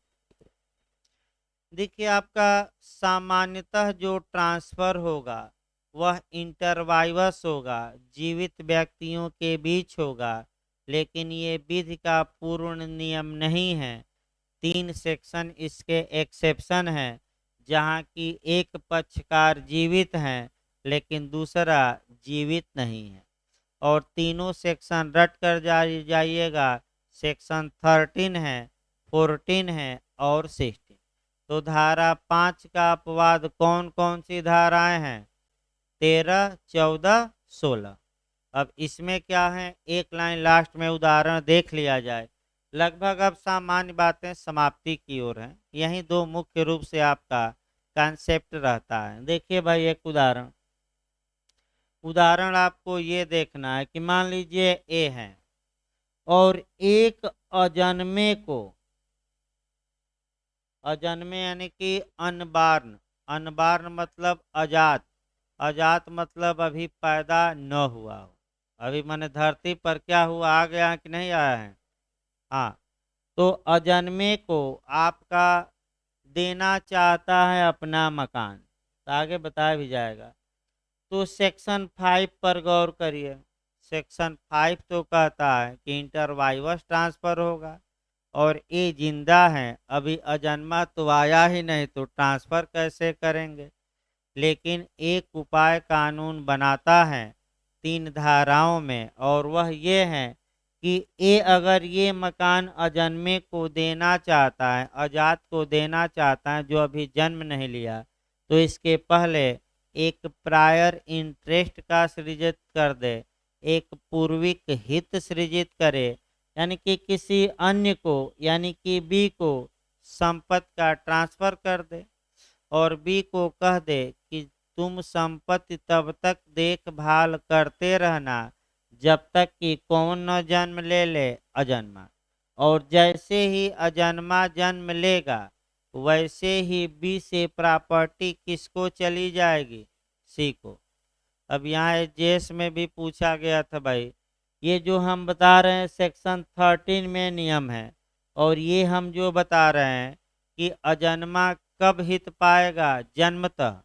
देखिए आपका सामान्यतः जो ट्रांसफर होगा वह इंटरवाइवस होगा, जीवित व्यक्तियों के बीच होगा। लेकिन ये विधि का पूर्ण नियम नहीं है। 3 सेक्शन इसके एक्सेप्शन है, जहाँ की एक पक्षकार जीवित है लेकिन दूसरा जीवित नहीं है। और तीनों सेक्शन रट कर जाइएगा। सेक्शन 13 है, 14 है और 16। तो धारा 5 का अपवाद कौन कौन सी धाराएं हैं? 13, 14, 16। अब इसमें क्या है, एक लाइन लास्ट में उदाहरण देख लिया जाए। लगभग अब सामान्य बातें समाप्ति की ओर हैं। यही 2 मुख्य रूप से आपका कॉन्सेप्ट रहता है। देखिए भाई एक उदाहरण, उदाहरण आपको ये देखना है कि मान लीजिए ए है और एक अजन्मे को, अजन्मे यानी कि अनबार्न, अनबार्न मतलब अजात, अजात मतलब अभी पैदा न हुआ हो। अभी मैंने धरती पर क्या हुआ, आ गया कि नहीं आया है? हाँ। तो अजन्मे को आपका देना चाहता है अपना मकान, तो आगे बताया भी जाएगा। तो सेक्शन 5 पर गौर करिए। सेक्शन 5 तो कहता है कि इंटरवाइवस ट्रांसफर होगा और ये जिंदा है, अभी अजन्मा तो आया ही नहीं, तो ट्रांसफर कैसे करेंगे? लेकिन एक उपाय कानून बनाता है 3 धाराओं में, और वह ये है कि ए अगर ये मकान अजन्मे को देना चाहता है, अजात को देना चाहता है जो अभी जन्म नहीं लिया, तो इसके पहले एक प्रायर इंटरेस्ट का सृजित कर दे, एक पूर्विक हित सृजित करे, यानी कि किसी अन्य को यानी कि बी को संपत्ति का ट्रांसफर कर दे, और बी को कह दे कि तुम संपत्ति तब तक देखभाल करते रहना जब तक कि कौन न जन्म ले ले, अजन्मा। और जैसे ही अजन्मा जन्म लेगा वैसे ही बी से प्रॉपर्टी किसको चली जाएगी, सी को। अब यहाँ एजेस में भी पूछा गया था भाई, ये जो हम बता रहे हैं सेक्शन 13 में नियम है, और ये हम जो बता रहे हैं कि अजन्मा कब हित पाएगा, जन्मतः,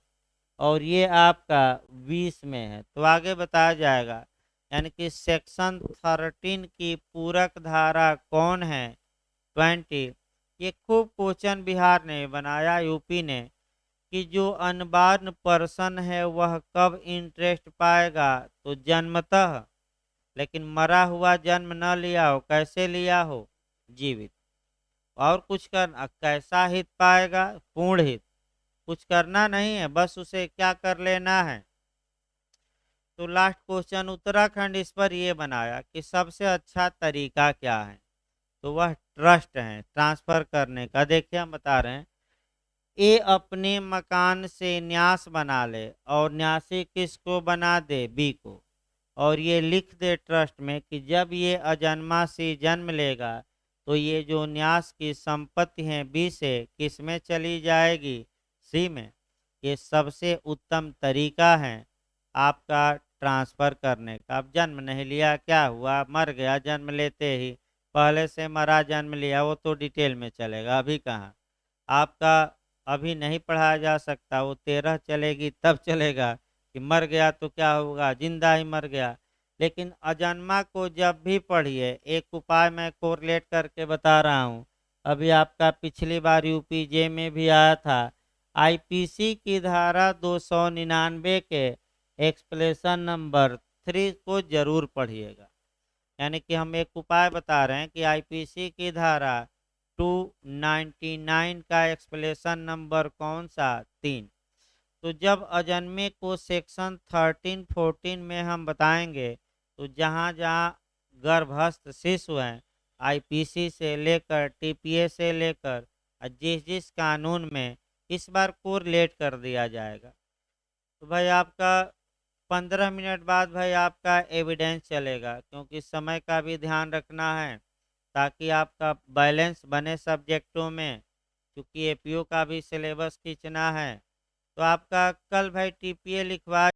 और ये आपका 20 में है, तो आगे बताया जाएगा। यानी कि सेक्शन 13 की पूरक धारा कौन है, 20। ये खूब क्वेश्चन बिहार ने बनाया, यूपी ने, कि जो अनबॉर्न पर्सन है वह कब इंटरेस्ट पाएगा, तो जन्मतः, लेकिन मरा हुआ जन्म न लिया हो, कैसे लिया हो, जीवित। और कुछ करना, कैसा हित पाएगा, पूर्ण हित, कुछ करना नहीं है, बस उसे क्या कर लेना है। तो लास्ट क्वेश्चन उत्तराखंड इस पर ये बनाया कि सबसे अच्छा तरीका क्या है, तो वह ट्रस्ट है ट्रांसफर करने का। देखिए हम बता रहे हैं, ए अपने मकान से न्यास बना ले और न्यासी किसको बना दे, बी को, और ये लिख दे ट्रस्ट में कि जब ये अजन्मा सी जन्म लेगा तो ये जो न्यास की संपत्ति है बी से किस में चली जाएगी, सी में। ये सबसे उत्तम तरीका है आपका ट्रांसफर करने का। अब जन्म नहीं लिया, क्या हुआ, मर गया जन्म लेते ही, पहले से मरा जन्म लिया, वो तो डिटेल में चलेगा, अभी कहाँ आपका, अभी नहीं पढ़ाया जा सकता, वो 13 चलेगी तब चलेगा कि मर गया तो क्या होगा, जिंदा ही मर गया। लेकिन अजन्मा को जब भी पढ़िए, एक उपाय मैं कोरिलेट करके बता रहा हूँ, अभी आपका पिछली बार यूपीजे में भी आया था, आईपीसी की धारा 299 के एक्सप्लेशन नंबर 3 को जरूर पढ़िएगा। यानी कि हम एक उपाय बता रहे हैं कि आईपीसी की धारा 299 का एक्सप्लेशन नंबर कौन सा, 3। तो जब अजन्मे को सेक्शन 13-14 में हम बताएंगे, तो जहाँ जहाँ गर्भस्थ शिशु हैं, आईपीसी से लेकर टीपीए से लेकर जिस जिस कानून में, इस बार कोरिलेट कर दिया जाएगा। तो भाई आपका 15 मिनट बाद भाई आपका एविडेंस चलेगा, क्योंकि समय का भी ध्यान रखना है ताकि आपका बैलेंस बने सब्जेक्टों में, क्योंकि एपीओ का भी सिलेबस खींचना है। तो आपका कल भाई टीपीए लिखवा